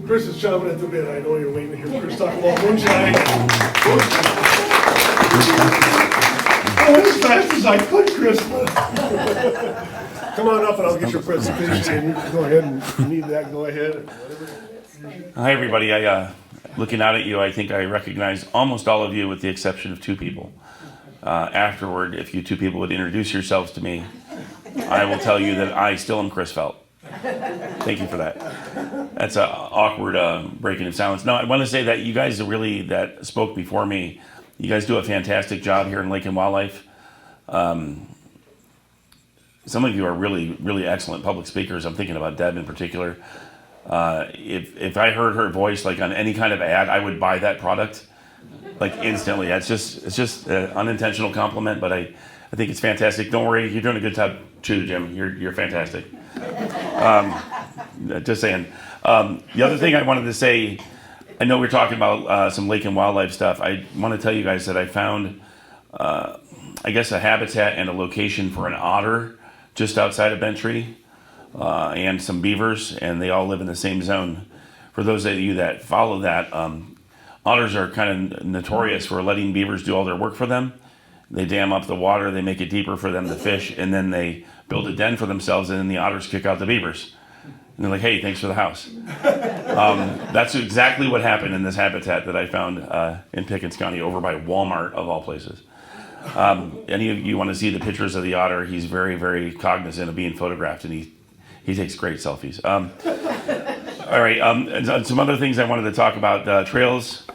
Chris is chomping at the bit. I know you're waiting to hear Chris talk about Moonshine. I went as fast as I could, Chris. Come on up and I'll get your presentation. You can go ahead and if you need that, go ahead. Hi, everybody. Looking out at you, I think I recognize almost all of you with the exception of two people. Afterward, if you two people would introduce yourselves to me, I will tell you that I still am Chris Feldt. Thank you for that. That's an awkward breaking of silence. No, I want to say that you guys that spoke before me, you guys do a fantastic job here in Lake and Wildlife. Some of you are really, really excellent public speakers. I'm thinking about Deb in particular. If I heard her voice like on any kind of ad, I would buy that product like instantly. It's just an unintentional compliment, but I think it's fantastic. Don't worry, you're doing a good job too, Jim. You're fantastic. Just saying. The other thing I wanted to say, I know we're talking about some lake and wildlife stuff. I want to tell you guys that I found, I guess, a habitat and a location for an otter just outside of Bentry, and some beavers, and they all live in the same zone. For those of you that follow that, otters are kind of notorious for letting beavers do all their work for them. They dam up the water, they make it deeper for them to fish, and then they build a den for themselves, and then the otters kick out the beavers. And they're like, hey, thanks for the house. That's exactly what happened in this habitat that I found in Pickens County over by Walmart, of all places. Any of you want to see the pictures of the otter, he's very, very cognizant of being photographed, and he takes great selfies. All right, and some other things I wanted to talk about. Trails,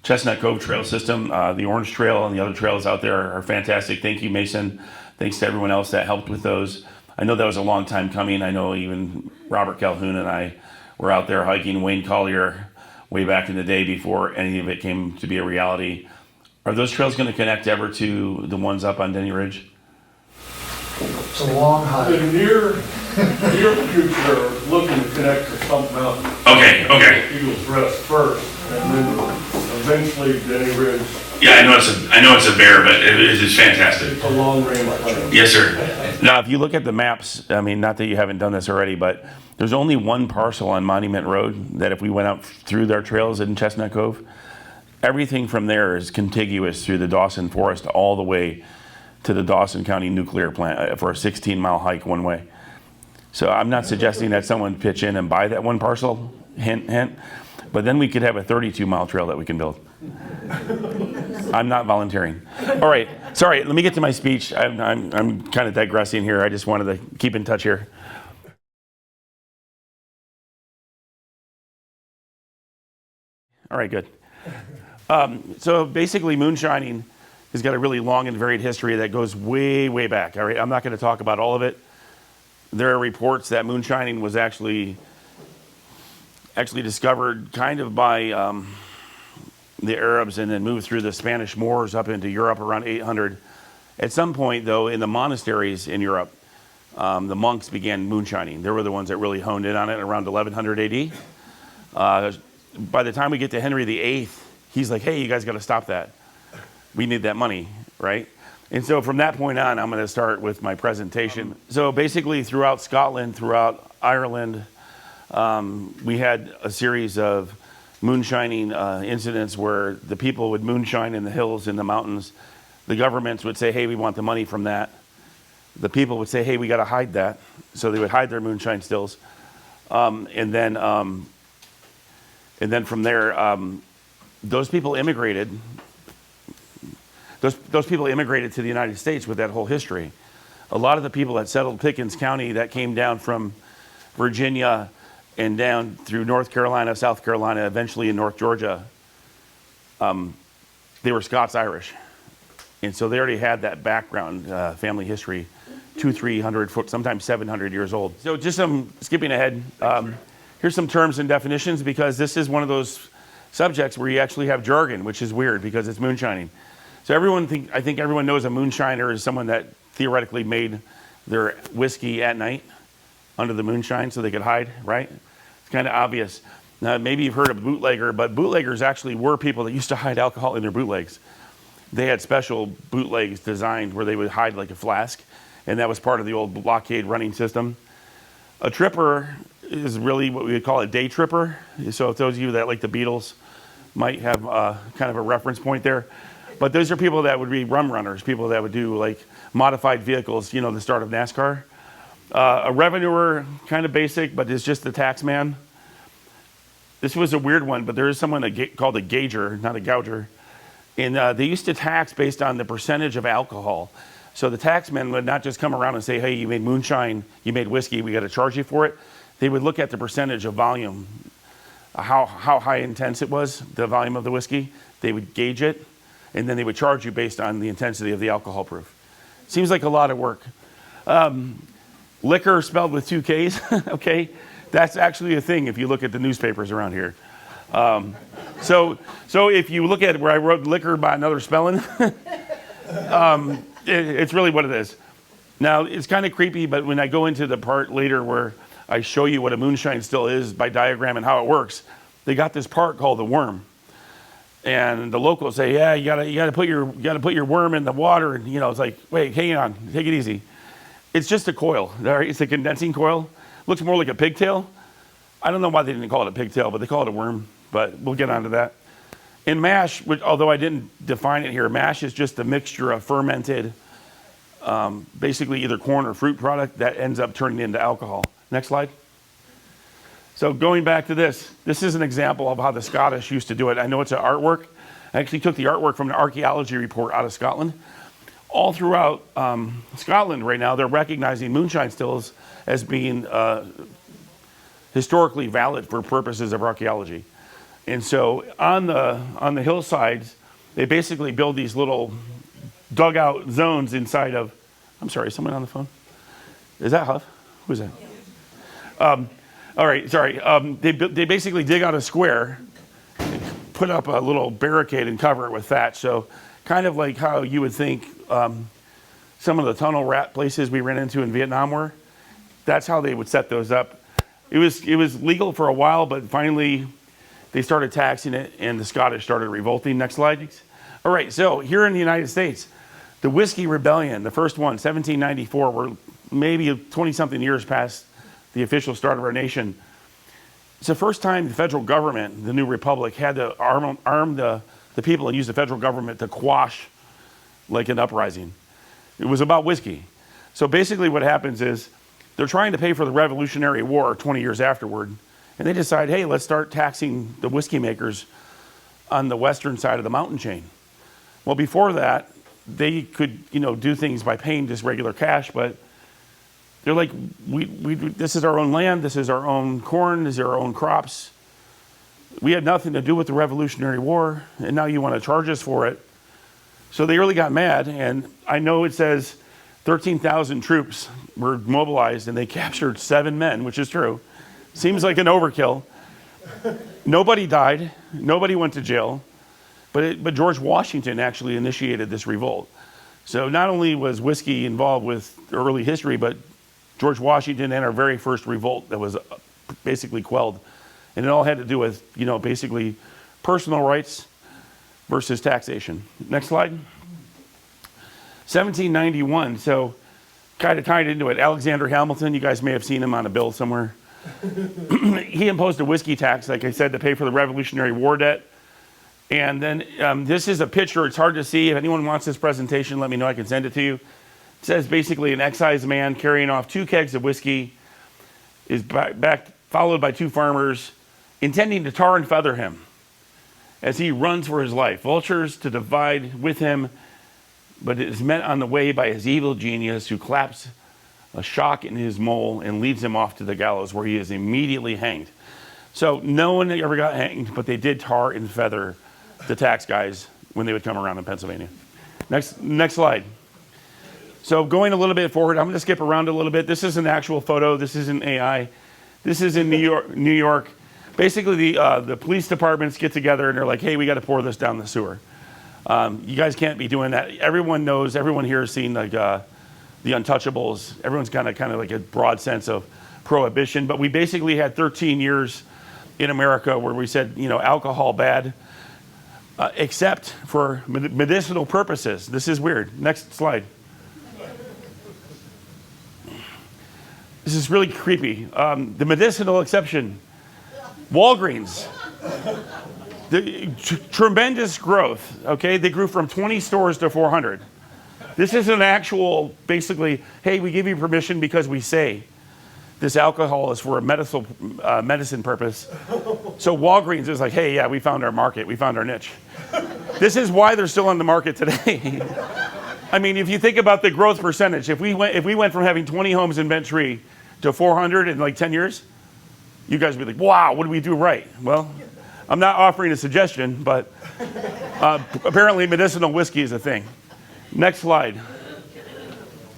Chestnut Cove Trail System, the Orange Trail and the other trails out there are fantastic. Thank you, Mason. Thanks to everyone else that helped with those. I know that was a long time coming. I know even Robert Calhoun and I were out there hiking Wayne Collier way back in the day before any of it came to be a reality. Are those trails going to connect ever to the ones up on Denny Ridge? It's a long hike. The near future, looking to connect to Stump Mountain. Okay. Eagles Rest first, and then eventually Denny Ridge. Yeah, I know it's a bear, but it is fantastic. It's a long range plan. Yes, sir. Now, if you look at the maps, I mean, not that you haven't done this already, but there's only one parcel on Monument Road that if we went out through their trails in Chestnut Cove, everything from there is contiguous through the Dawson Forest all the way to the Dawson County nuclear plant for a 16-mile hike one way. So I'm not suggesting that someone pitch in and buy that one parcel, hint, but then we could have a 32-mile trail that we can build. I'm not volunteering. All right, sorry, let me get to my speech. I'm kind of digressing here. I just wanted to keep in touch here. All right, good. So basically, moonshining has got a really long and varied history that goes way, way back. All right, I'm not going to talk about all of it. There are reports that moonshining was actually discovered kind of by the Arabs and then moved through the Spanish Moors up into Europe around 800. At some point, though, in the monasteries in Europe, the monks began moonshining. They were the ones that really honed in on it around 1100 AD. By the time we get to Henry VIII, he's like, hey, you guys got to stop that. We need that money, right? And so from that point on, I'm going to start with my presentation. So basically throughout Scotland, throughout Ireland, we had a series of moonshining incidents where the people would moonshine in the hills, in the mountains. The governments would say, hey, we want the money from that. The people would say, hey, we got to hide that. So they would hide their moonshine stills. And then from there, those people immigrated. Those people immigrated to the United States with that whole history. A lot of the people that settled Pickens County that came down from Virginia and down through North Carolina, South Carolina, eventually in North Georgia, they were Scots-Irish. And so they already had that background, family history, 200-300, sometimes 700 years old. So just some skipping ahead. Here's some terms and definitions, because this is one of those subjects where you actually have jargon, which is weird because it's moonshining. So I think everyone knows a moonshiner is someone that theoretically made their whiskey at night under the moonshine so they could hide, right? It's kind of obvious. Now, maybe you've heard of bootlegger, but bootleggers actually were people that used to hide alcohol in their bootlegs. They had special bootlegs designed where they would hide like a flask, and that was part of the old blockade running system. A tripper is really what we would call a day tripper. So if those of you that like the Beatles might have kind of a reference point there. But those are people that would be rum runners, people that would do like modified vehicles, you know, the start of NASCAR. A revenuer, kind of basic, but is just the tax man. This was a weird one, but there is someone called a gauger, not a gouger. And they used to tax based on the percentage of alcohol. So the taxmen would not just come around and say, hey, you made moonshine, you made whiskey, we got to charge you for it. They would look at the percentage of volume, how high intense it was, the volume of the whiskey. They would gauge it, and then they would charge you based on the intensity of the alcohol proof. Seems like a lot of work. Liquor spelled with 2 Ks, okay? That's actually a thing if you look at the newspapers around here. So if you look at where I wrote liquor by another spelling, it's really what it is. Now, it's kind of creepy, but when I go into the part later where I show you what a moonshine still is by diagram and how it works, they got this part called the worm. And the locals say, yeah, you gotta put your worm in the water, and you know, it's like, wait, hang on, take it easy. It's just a coil, all right? It's a condensing coil. Looks more like a pigtail. I don't know why they didn't call it a pigtail, but they call it a worm, but we'll get onto that. In mash, which, although I didn't define it here, mash is just a mixture of fermented, basically either corn or fruit product that ends up turning into alcohol. Next slide. So going back to this is an example of how the Scottish used to do it. I know it's an artwork. I actually took the artwork from an archaeology report out of Scotland. All throughout Scotland right now, they're recognizing moonshine stills as being historically valid for purposes of archaeology. And so on the hillsides, they basically build these little dugout zones inside of, I'm sorry, someone on the phone? Is that Huff? Who's that? All right, sorry. They basically dig out a square, put up a little barricade and cover it with thatch. So kind of like how you would think some of the tunnel rat places we ran into in Vietnam were. That's how they would set those up. It was legal for a while, but finally they started taxing it and the Scottish started revolting. Next slide. All right, so here in the United States, the Whiskey Rebellion, the first one, 1794, we're maybe 20-something years past the official start of our nation. It's the first time the federal government, the new republic, had to arm the people and use the federal government to quash like an uprising. It was about whiskey. So basically what happens is they're trying to pay for the Revolutionary War 20 years afterward, and they decide, hey, let's start taxing the whiskey makers on the western side of the mountain chain. Well, before that, they could, you know, do things by paying just regular cash, but they're like, this is our own land, this is our own corn, this is our own crops. We had nothing to do with the Revolutionary War, and now you want to charge us for it. So they really got mad, and I know it says 13,000 troops were mobilized, and they captured 7 men, which is true. Seems like an overkill. Nobody died, nobody went to jail, but George Washington actually initiated this revolt. So not only was whiskey involved with early history, but George Washington and our very first revolt that was basically quelled. And it all had to do with, you know, basically personal rights versus taxation. Next slide. 1791, so kind of tied into it. Alexander Hamilton, you guys may have seen him on a bill somewhere. He imposed a whiskey tax, like I said, to pay for the Revolutionary War debt. And then this is a picture. It's hard to see. If anyone wants this presentation, let me know. I can send it to you. It says basically an excise man carrying off 2 kegs of whiskey is followed by 2 farmers intending to tar and feather him as he runs for his life. Vultures to divide with him, but it is met on the way by his evil genius, who claps a shock in his mole and leads him off to the gallows, where he is immediately hanged. So no one ever got hanged, but they did tar and feather the tax guys when they would come around in Pennsylvania. Next slide. So going a little bit forward, I'm going to skip around a little bit. This is an actual photo. This isn't AI. This is in New York. Basically, the police departments get together and they're like, hey, we got to pour this down the sewer. You guys can't be doing that. Everyone knows, everyone here has seen like the Untouchables. Everyone's kind of like a broad sense of prohibition. But we basically had 13 years in America where we said, you know, alcohol bad, except for medicinal purposes. This is weird. Next slide. This is really creepy. The medicinal exception, Walgreens. Tremendous growth, okay? They grew from 20 stores to 400. This is an actual, basically, hey, we give you permission because we say this alcohol is for a medicine purpose. So Walgreens is like, hey, yeah, we found our market, we found our niche. This is why they're still on the market today. I mean, if you think about the growth percentage, if we went from having 20 homes in Bent Tree to 400 in like 10 years, you guys would be like, wow, what did we do right? Well, I'm not offering a suggestion, but apparently medicinal whiskey is a thing. Next slide.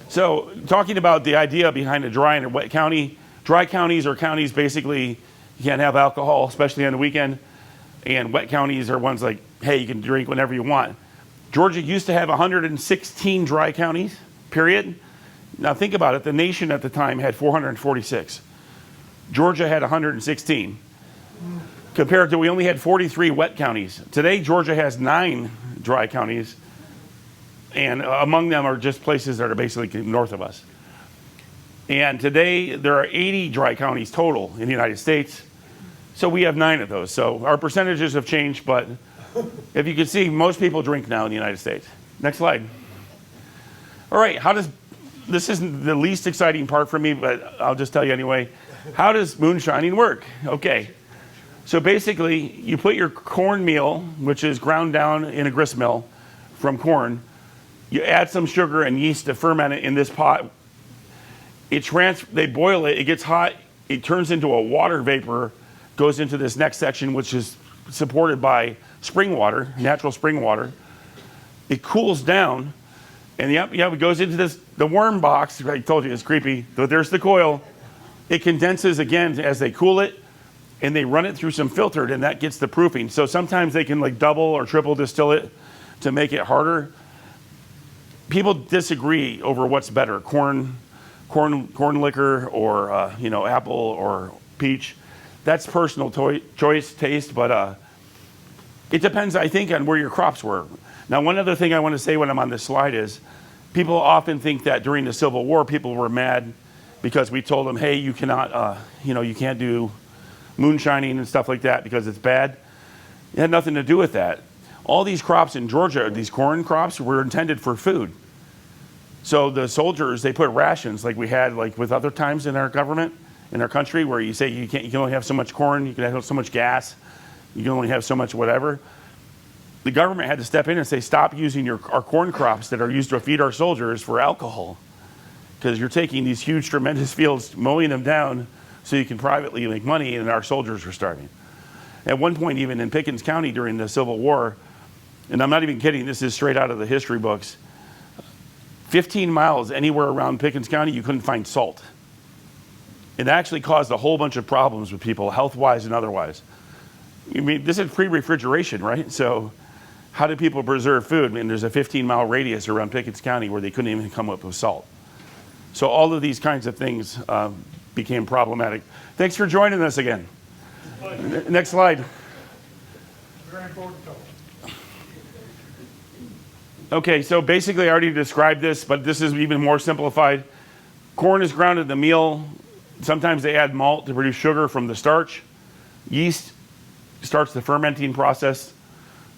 So talking about the idea behind a dry and a wet county, dry counties are counties basically you can't have alcohol, especially on the weekend, and wet counties are ones like, hey, you can drink whenever you want. Georgia used to have 116 dry counties, period. Now think about it, the nation at the time had 446. Georgia had 116. Compared to we only had 43 wet counties. Today, Georgia has 9 dry counties, and among them are just places that are basically north of us. And today, there are 80 dry counties total in the United States, so we have 9 of those. So our percentages have changed, but if you can see, most people drink now in the United States. Next slide. All right, this isn't the least exciting part for me, but I'll just tell you anyway. How does moonshining work? Okay. So basically, you put your cornmeal, which is ground down in a grist mill from corn, you add some sugar and yeast to ferment it in this pot. They boil it, it gets hot, it turns into a water vapor, goes into this next section, which is supported by spring water, natural spring water. It cools down, and it goes into the worm box. I told you it's creepy, but there's the coil. It condenses again as they cool it, and they run it through some filtered, and that gets the proofing. So sometimes they can like double or triple distill it to make it harder. People disagree over what's better, corn liquor or apple or peach. That's personal choice, taste, but it depends, I think, on where your crops were. Now, one other thing I want to say when I'm on this slide is people often think that during the Civil War, people were mad because we told them, hey, you cannot, you can't do moonshining and stuff like that because it's bad. It had nothing to do with that. All these crops in Georgia, these corn crops, were intended for food. So the soldiers, they put rations like we had like with other times in our government, in our country, where you say you can only have so much corn, you can have so much gas, you can only have so much whatever. The government had to step in and say, stop using our corn crops that are used to feed our soldiers for alcohol. Because you're taking these huge, tremendous fields, mowing them down so you can privately make money, and our soldiers were starving. At one point, even in Pickens County during the Civil War, and I'm not even kidding, this is straight out of the history books, 15 miles anywhere around Pickens County, you couldn't find salt. It actually caused a whole bunch of problems with people, health-wise and otherwise. I mean, this is pre-refrigeration, right? So how did people preserve food? I mean, there's a 15-mile radius around Pickens County where they couldn't even come up with salt. So all of these kinds of things became problematic. Thanks for joining us again. Next slide. Very important topic. Okay, so basically I already described this, but this is even more simplified. Corn is ground into meal. Sometimes they add malt to produce sugar from the starch. Yeast starts the fermenting process.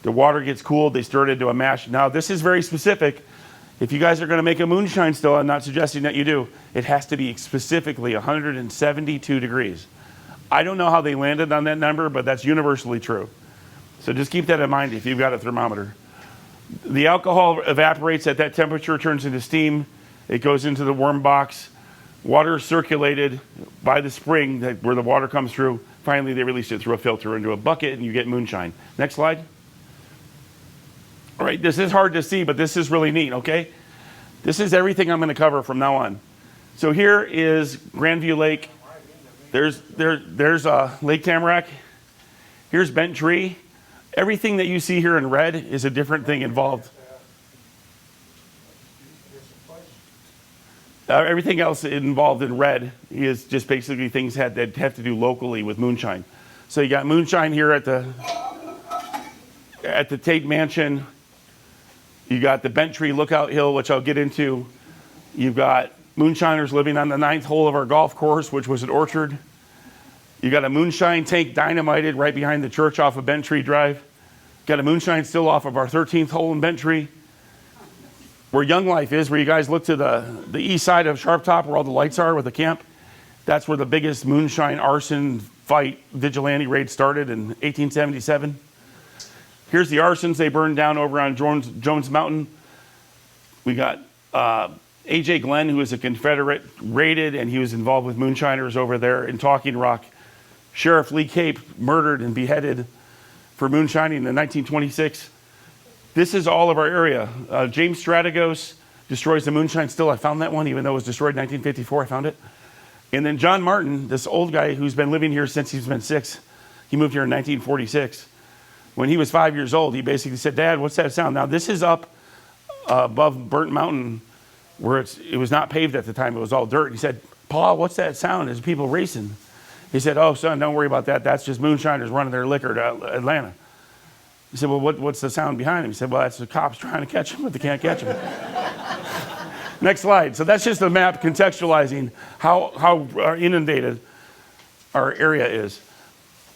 The water gets cooled, they stir it into a mash. Now this is very specific. If you guys are going to make a moonshine still, I'm not suggesting that you do, it has to be specifically 172 degrees. I don't know how they landed on that number, but that's universally true. So just keep that in mind if you've got a thermometer. The alcohol evaporates at that temperature, turns into steam. It goes into the worm box. Water is circulated by the spring where the water comes through. Finally, they release it through a filter into a bucket, and you get moonshine. Next slide. All right, this is hard to see, but this is really neat, okay? This is everything I'm going to cover from now on. So here is Grandview Lake. There's Lake Tamarack. Here's Bent Tree. Everything that you see here in red is a different thing involved. Everything else involved in red is just basically things that have to do locally with moonshine. So you got moonshine here at the Tate Mansion. You got the Bent Tree Lookout Hill, which I'll get into. You've got moonshiners living on the 9th hole of our golf course, which was an orchard. You got a moonshine tank dynamited right behind the church off of Bent Tree Drive. Got a moonshine still off of our 13th hole in Bent Tree. Where Young Life is, where you guys look to the east side of Sharp Top, where all the lights are with the camp. That's where the biggest moonshine arson fight vigilante raid started in 1877. Here's the arsons they burned down over on Jones Mountain. We got A.J. Glenn, who was a Confederate, raided, and he was involved with moonshiners over there in Talking Rock. Sheriff Lee Cape murdered and beheaded for moonshining in 1926. This is all of our area. James Strategos destroys the moonshine still. I found that one, even though it was destroyed in 1954. I found it. And then John Martin, this old guy who's been living here since he's been 6. He moved here in 1946. When he was 5 years old, he basically said, "Dad, what's that sound?" Now, this is up above Burnt Mountain, where it was not paved at the time. It was all dirt. He said, "Paul, what's that sound? There's people racing." He said, "Oh, son, don't worry about that. That's just moonshiners running their liquor to Atlanta." He said, "Well, what's the sound behind him?" He said, "Well, that's the cops trying to catch him, but they can't catch him." Next slide. So that's just a map contextualizing how inundated our area is.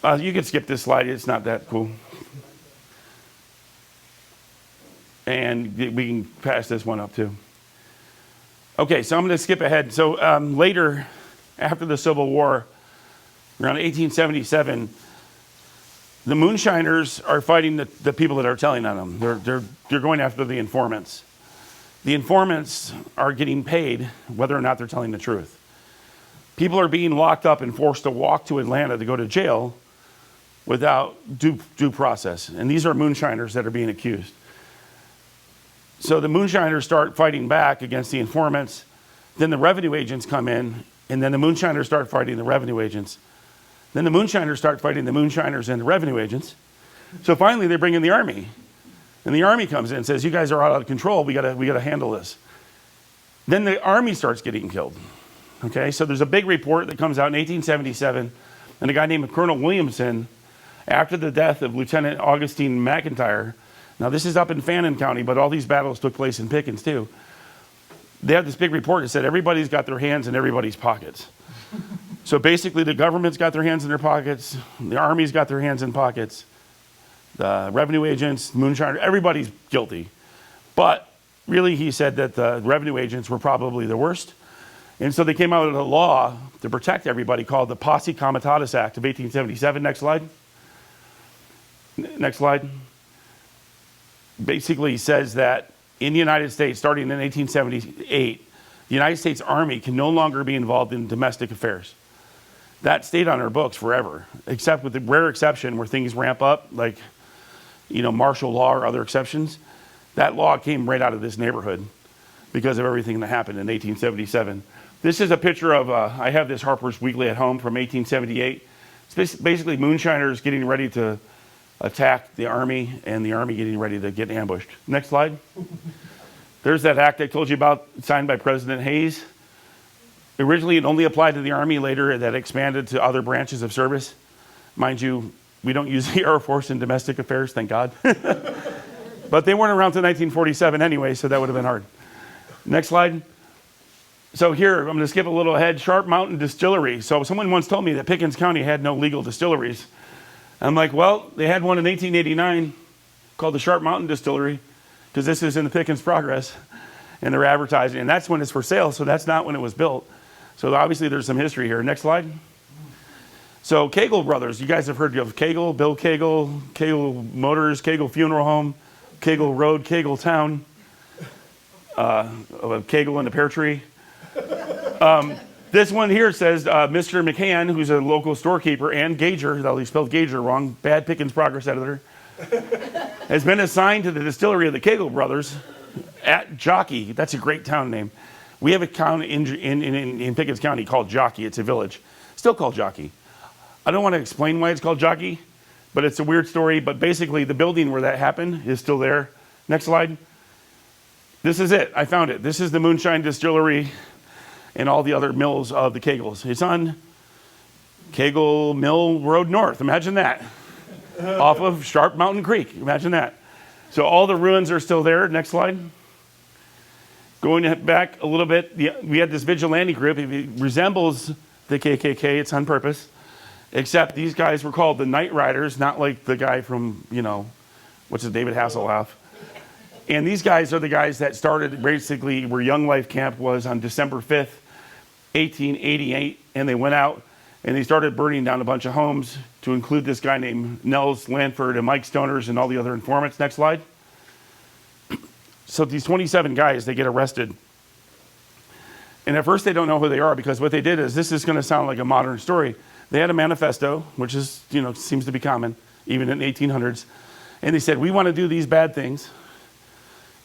You can skip this slide. It's not that cool. And we can pass this one up too. Okay, so I'm going to skip ahead. So later, after the Civil War, around 1877, the moonshiners are fighting the people that are telling on them. They're going after the informants. The informants are getting paid whether or not they're telling the truth. People are being locked up and forced to walk to Atlanta to go to jail without due process. And these are moonshiners that are being accused. So the moonshiners start fighting back against the informants. Then the revenue agents come in, and then the moonshiners start fighting the revenue agents. Then the moonshiners start fighting the moonshiners and the revenue agents. So finally they bring in the army. And the army comes in and says, "You guys are out of control. We gotta handle this." Then the army starts getting killed. Okay, so there's a big report that comes out in 1877, and a guy named Colonel Williamson, after the death of Lieutenant Augustine McIntyre. Now this is up in Fannin County, but all these battles took place in Pickens too. They had this big report that said everybody's got their hands in everybody's pockets. So basically the government's got their hands in their pockets, the army's got their hands in pockets, the revenue agents, moonshiners, everybody's guilty. But really he said that the revenue agents were probably the worst. And so they came out with a law to protect everybody called the Posse Comitatus Act of 1877. Next slide. Next slide. Basically says that in the United States, starting in 1878, the United States Army can no longer be involved in domestic affairs. That stayed on our books forever, except with the rare exception where things ramp up, like, martial law or other exceptions. That law came right out of this neighborhood because of everything that happened in 1877. This is a picture of, I have this Harper's Weekly at home from 1878. It's basically moonshiners getting ready to attack the army and the army getting ready to get ambushed. Next slide. There's that act I told you about, signed by President Hayes. Originally, it only applied to the Army. Later, that expanded to other branches of service. Mind you, we don't use the Air Force in domestic affairs, thank God. But they weren't around until 1947 anyway, so that would have been hard. Next slide. So here, I'm going to skip a little ahead. Sharp Mountain Distillery. So someone once told me that Pickens County had no legal distilleries. I'm like, well, they had one in 1889 called the Sharp Mountain Distillery, because this is in the Pickens Progress, and they're advertising, and that's when it's for sale, so that's not when it was built. So obviously there's some history here. Next slide. So Cagle Brothers, you guys have heard of Cagle, Bill Cagle, Cagle Motors, Cagle Funeral Home, Cagle Road, Cagle Town, Cagle and the Pear Tree. This one here says Mr. McCann, who's a local storekeeper, and Gager, though he spelled Gager wrong, bad Pickens Progress editor, has been assigned to the distillery of the Cagle Brothers at Jockey. That's a great town name. We have a town in Pickens County called Jockey. It's a village, still called Jockey. I don't want to explain why it's called Jockey, but it's a weird story. But basically, the building where that happened is still there. Next slide. This is it. I found it. This is the Moonshine Distillery and all the other mills of the Cagles. It's on Cagle Mill Road North. Imagine that. Off of Sharp Mountain Creek. Imagine that. So all the ruins are still there. Next slide. Going back a little bit, we had this vigilante group. It resembles the KKK. It's on purpose. Except these guys were called the Night Riders, not like the guy from, what's his, David Hasselhoff. And these guys are the guys that started basically where Young Life Camp was on December 5th, 1888. And they went out and they started burning down a bunch of homes, to include this guy named Nels Lanford and Mike Stoners and all the other informants. Next slide. So these 27 guys, they get arrested. And at first they don't know who they are, because what they did is, this is going to sound like a modern story. They had a manifesto, which is, seems to be common, even in the 1800s. And they said, we want to do these bad things,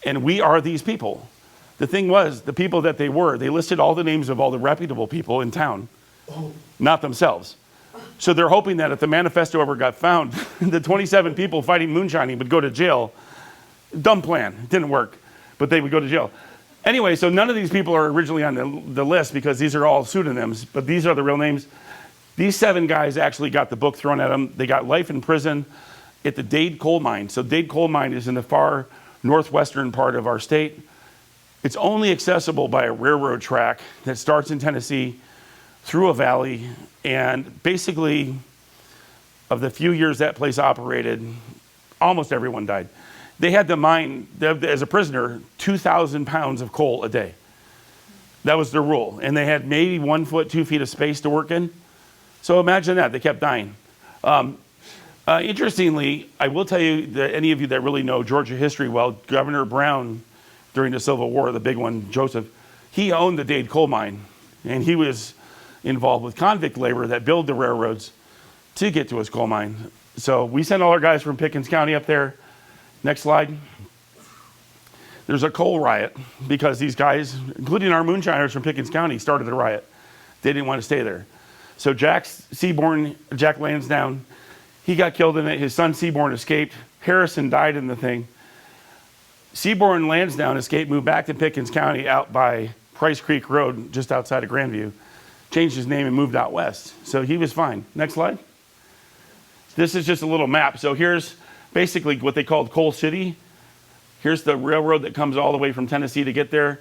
and we are these people. The thing was, the people that they listed all the names of all the reputable people in town, not themselves. So they're hoping that if the manifesto ever got found, the 27 people fighting moonshining would go to jail. Dumb plan. It didn't work, but they would go to jail. Anyway, so none of these people are originally on the list, because these are all pseudonyms, but these are the real names. These 7 guys actually got the book thrown at them. They got life in prison at the Dade Coal Mine. So Dade Coal Mine is in the far northwestern part of our state. It's only accessible by a railroad track that starts in Tennessee through a valley. And basically, of the few years that place operated, almost everyone died. They had to mine, as a prisoner, 2,000 pounds of coal a day. That was their rule. And they had maybe 1 foot, 2 feet of space to work in. So imagine that, they kept dying. Interestingly, I will tell you that any of you that really know Georgia history well, Governor Brown, during the Civil War, the big one, Joseph, he owned the Dade Coal Mine. And he was involved with convict labor that built the railroads to get to his coal mine. So we sent all our guys from Pickens County up there. Next slide. There's a coal riot because these guys, including our moonshiners from Pickens County, started the riot. They didn't want to stay there. So Jack Lansdowne, he got killed in it. His son Seaborn escaped. Harrison died in the thing. Seaborn Lansdowne escaped, moved back to Pickens County out by Price Creek Road, just outside of Grandview. Changed his name and moved out west. So he was fine. Next slide. This is just a little map. So here's basically what they called Coal City. Here's the railroad that comes all the way from Tennessee to get there.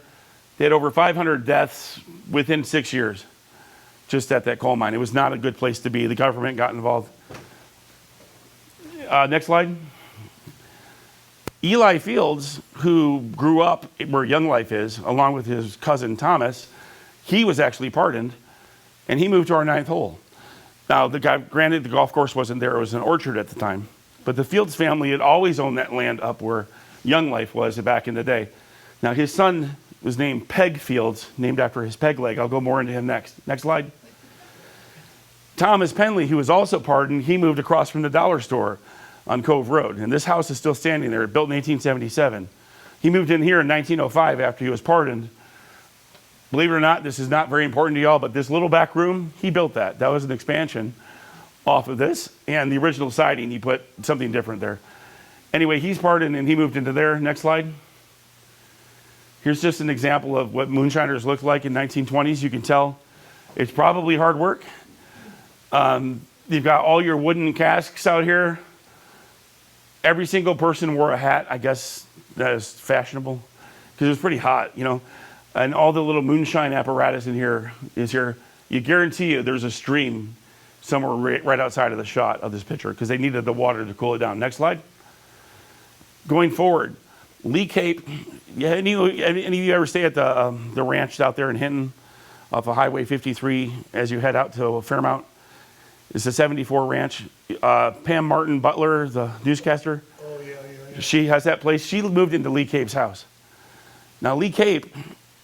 They had over 500 deaths within 6 years, just at that coal mine. It was not a good place to be. The government got involved. Next slide. Eli Fields, who grew up where Young Life is, along with his cousin Thomas, he was actually pardoned, and he moved to our 9th hole. Now, granted, the golf course wasn't there. It was an orchard at the time. But the Fields family had always owned that land up where Young Life was back in the day. Now, his son was named Peg Fields, named after his peg leg. I'll go more into him next. Next slide. Thomas Penley, who was also pardoned, he moved across from the dollar store on Cove Road. And this house is still standing there, built in 1877. He moved in here in 1905 after he was pardoned. Believe it or not, this is not very important to y'all, but this little back room, he built that. That was an expansion off of this. And the original siding, he put something different there. Anyway, he's pardoned and he moved into there. Next slide. Here's just an example of what moonshiners looked like in 1920s. You can tell it's probably hard work. You've got all your wooden casks out here. Every single person wore a hat. I guess that is fashionable because it was pretty hot, And all the little moonshine apparatus in here is here. You guarantee you there's a stream somewhere right outside of the shot of this picture because they needed the water to cool it down. Next slide. Going forward, Lee Cape. Yeah, any of you ever stay at the ranch out there in Hinton off of Highway 53 as you head out to Fairmount? It's a 74 ranch. Pam Martin Butler, the newscaster. Oh, yeah. She has that place. She moved into Lee Cape's house. Now, Lee Cape,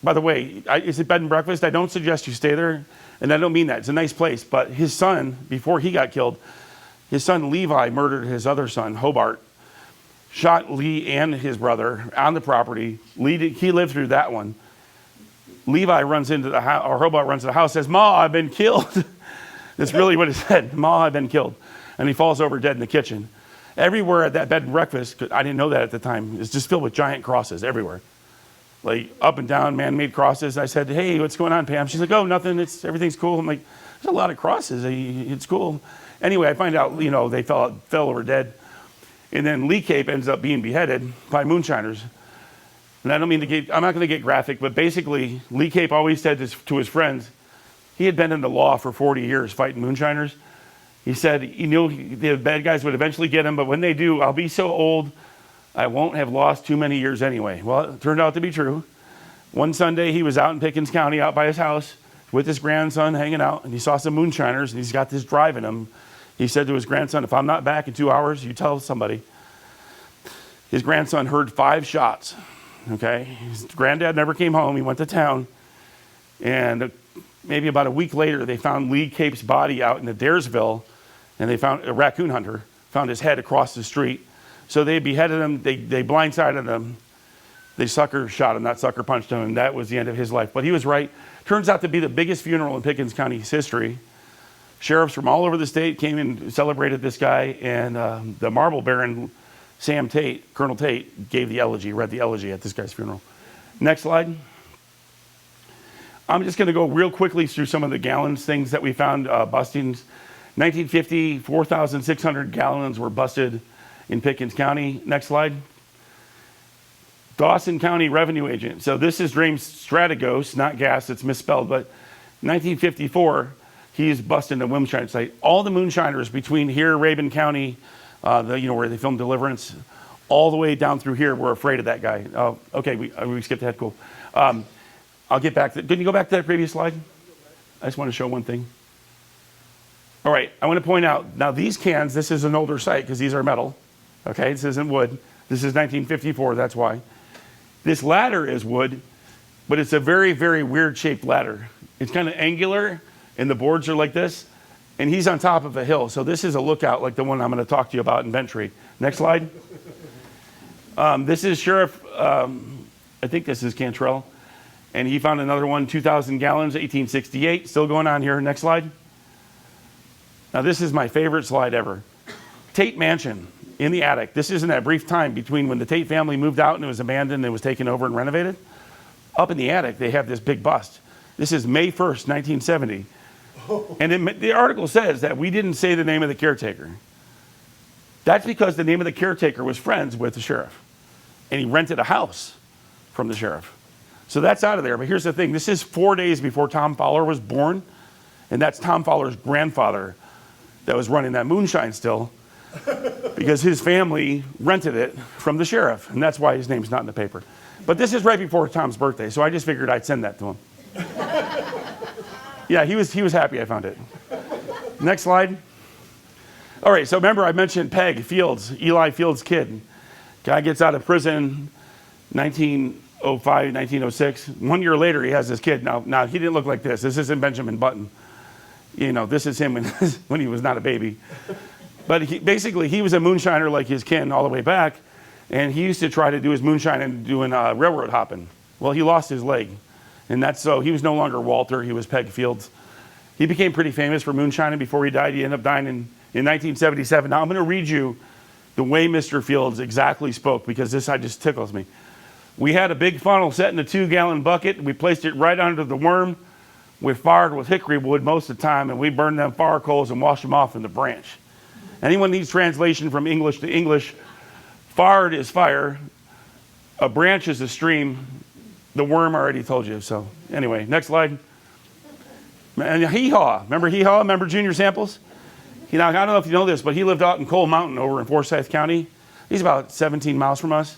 by the way, it's a bed and breakfast. I don't suggest you stay there. And I don't mean that. It's a nice place. But his son, before he got killed, his son Levi murdered his other son, Hobart. Shot Lee and his brother on the property. He lived through that one. Levi runs into the house, or Hobart runs to the house, says, "Ma, I've been killed." That's really what it said. "Ma, I've been killed." And he falls over dead in the kitchen. Everywhere at that bed and breakfast, 'cause I didn't know that at the time, it's just filled with giant crosses everywhere. Like up and down man-made crosses. I said, "Hey, what's going on, Pam?" She's like, "Oh, nothing. Everything's cool." I'm like, "There's a lot of crosses. It's cool." Anyway, I find out, they fell over dead. And then Lee Cape ends up being beheaded by moonshiners. And I don't mean to get, I'm not going to get graphic, but basically, Lee Cape always said this to his friends. He had been in the law for 40 years fighting moonshiners. He said, you know, the bad guys would eventually get him, but when they do, I'll be so old, I won't have lost too many years anyway. Well, it turned out to be true. One Sunday, he was out in Pickens County, out by his house, with his grandson hanging out, and he saw some moonshiners, and he's got this drive in him. He said to his grandson, if I'm not back in 2 hours, you tell somebody. His grandson heard 5 shots, okay? His granddad never came home. He went to town, and maybe about a week later, they found Lee Cape's body out in Adairsville, and they found a raccoon hunter, found his head across the street. So they beheaded him, they blindsided him, they sucker shot him, not sucker punched him, and that was the end of his life. But he was right. Turns out to be the biggest funeral in Pickens County's history. Sheriffs from all over the state came and celebrated this guy, and the marble baron, Sam Tate, Colonel Tate, gave the elegy, read the elegy at this guy's funeral. Next slide. I'm just going to go real quickly through some of the gallons things that we found bustings. 1950, 4,600 gallons were busted in Pickens County. Next slide. Dawson County Revenue Agent. So this is James Strategos, not gas, it's misspelled, but 1954, he's busting the moonshine site. All the moonshiners between here, Rabun County, where they filmed Deliverance, all the way down through here were afraid of that guy. Oh, okay, we skipped ahead, cool. I'll get back to, can you go back to that previous slide? I just want to show one thing. All right, I want to point out, now these cans, this is an older site because these are metal. Okay, this isn't wood. This is 1954, that's why. This ladder is wood, but it's a very, very weird shaped ladder. It's kind of angular, and the boards are like this, and he's on top of a hill. So this is a lookout like the one I'm going to talk to you about in Bentry. Next slide. This is Sheriff, I think this is Cantrell, and he found another one, 2,000 gallons, 1868, still going on here. Next slide. Now this is my favorite slide ever. Tate Mansion in the attic. This is in that brief time between when the Tate family moved out and it was abandoned and was taken over and renovated. Up in the attic, they have this big bust. This is May 1st, 1970. And the article says that we didn't say the name of the caretaker. That's because the name of the caretaker was friends with the sheriff. And he rented a house from the sheriff. So that's out of there. But here's the thing. This is 4 days before Tom Fowler was born. And that's Tom Fowler's grandfather that was running that moonshine still, because his family rented it from the sheriff, and that's why his name's not in the paper. But this is right before Tom's birthday, so I just figured I'd send that to him. Yeah, he was happy I found it. Next slide. All right, so remember I mentioned Peg Fields, Eli Fields' kid. Guy gets out of prison 1905, 1906. 1 year later, he has this kid. Now he didn't look like this. This isn't Benjamin Button. You know, this is him when he was not a baby. But he was a moonshiner like his kin all the way back, and he used to try to do his moonshine and doing railroad hopping. Well, he lost his leg, and that's so he was no longer Walter, he was Peg Fields. He became pretty famous for moonshining before he died. He ended up dying in 1977. Now I'm going to read you the way Mr. Fields exactly spoke, because this side just tickles me. We had a big funnel set in a 2-gallon bucket. We placed it right under the worm. We fired with hickory wood most of the time, and we burned them fire coals and washed them off in the branch. Anyone needs translation from English to English, fired is fire, a branch is a stream, the worm already told you. So anyway, next slide. And Hee-Haw, remember Hee-Haw? Remember Junior Samples? I don't know if you know this, but he lived out in Coal Mountain over in Forsyth County. He's about 17 miles from us.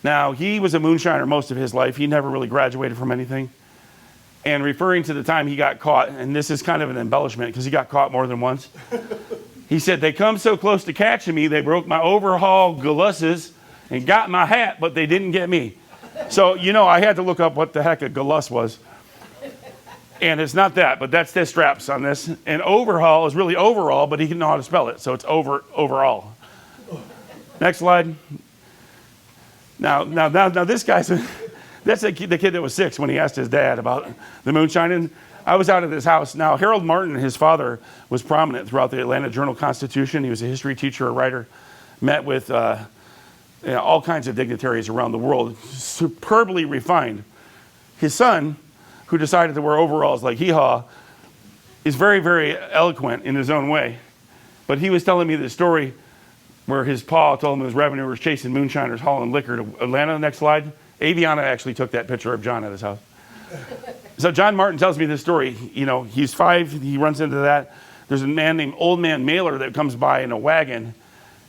Now, he was a moonshiner most of his life. He never really graduated from anything. And referring to the time he got caught, and this is kind of an embellishment because he got caught more than once. He said, they come so close to catching me, they broke my overhaul galosses and got my hat, but they didn't get me. So, I had to look up what the heck a galoss was. And it's not that, but that's the straps on this. And overhaul is really overall, but he didn't know how to spell it, so it's overall. Next slide. Now this guy's... That's the kid that was 6 when he asked his dad about the moonshining. I was out at his house. Now, Harold Martin, his father, was prominent throughout the Atlanta Journal-Constitution. He was a history teacher, a writer, met with all kinds of dignitaries around the world, superbly refined. His son, who decided to wear overalls like Hee-Haw, is very, very eloquent in his own way. But he was telling me this story where his pa told him his revenue was chasing moonshiners hauling liquor to Atlanta. Next slide. Aviana actually took that picture of John at his house. So John Martin tells me this story. You know, he's 5, he runs into that. There's a man named Old Man Mailer that comes by in a wagon,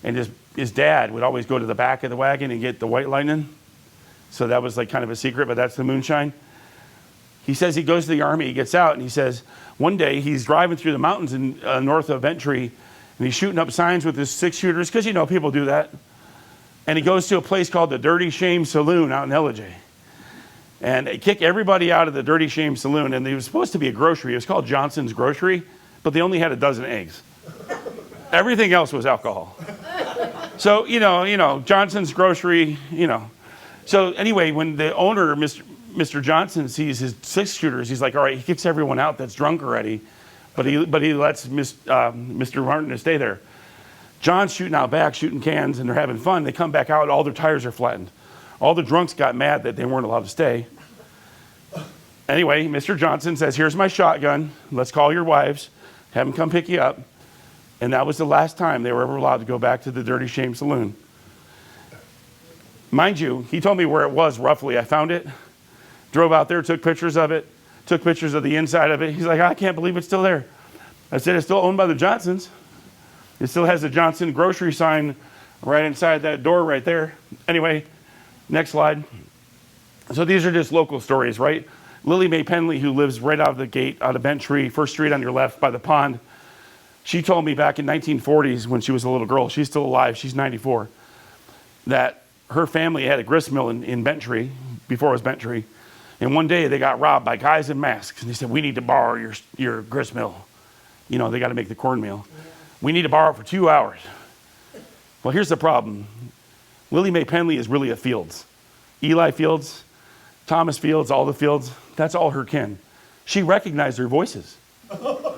and his dad would always go to the back of the wagon and get the white lightning. So that was like kind of a secret, but that's the moonshine. He says he goes to the army, he gets out, and he says one day he's driving through the mountains in north of Entry, and he's shooting up signs with his 6-shooters, because you know people do that. And he goes to a place called the Dirty Shame Saloon out in L&W. And they kick everybody out of the Dirty Shame Saloon, and it was supposed to be a grocery. It was called Johnson's Grocery, but they only had a dozen eggs. Everything else was alcohol. So, you know, Johnson's Grocery, you know. So anyway, when the owner, Mr. Johnson, sees his 6-shooters, he's like, all right, he kicks everyone out that's drunk already, but he lets Mr. Martin to stay there. John's shooting out back, shooting cans, and they're having fun. They come back out, all their tires are flattened. All the drunks got mad that they weren't allowed to stay. Anyway, Mr. Johnson says, here's my shotgun. Let's call your wives. Have them come pick you up. And that was the last time they were ever allowed to go back to the Dirty Shame Saloon. Mind you, he told me where it was roughly. I found it, drove out there, took pictures of it, took pictures of the inside of it. He's like, I can't believe it's still there. I said, it's still owned by the Johnsons. It still has the Johnson grocery sign right inside that door right there. Anyway, next slide. So these are just local stories, right? Lily Mae Penley, who lives right out of the gate, out of Bent Tree, first street on your left by the pond. She told me back in 1940s when she was a little girl, she's still alive, she's 94, that her family had a grist mill in Bent Tree, before it was Bent Tree. And one day they got robbed by guys in masks. And they said, we need to borrow your grist mill. You know, they got to make the cornmeal. We need to borrow it for 2 hours. Well, here's the problem. Lily Mae Penley is really a Fields. Eli Fields, Thomas Fields, all the Fields, that's all her kin. She recognized their voices.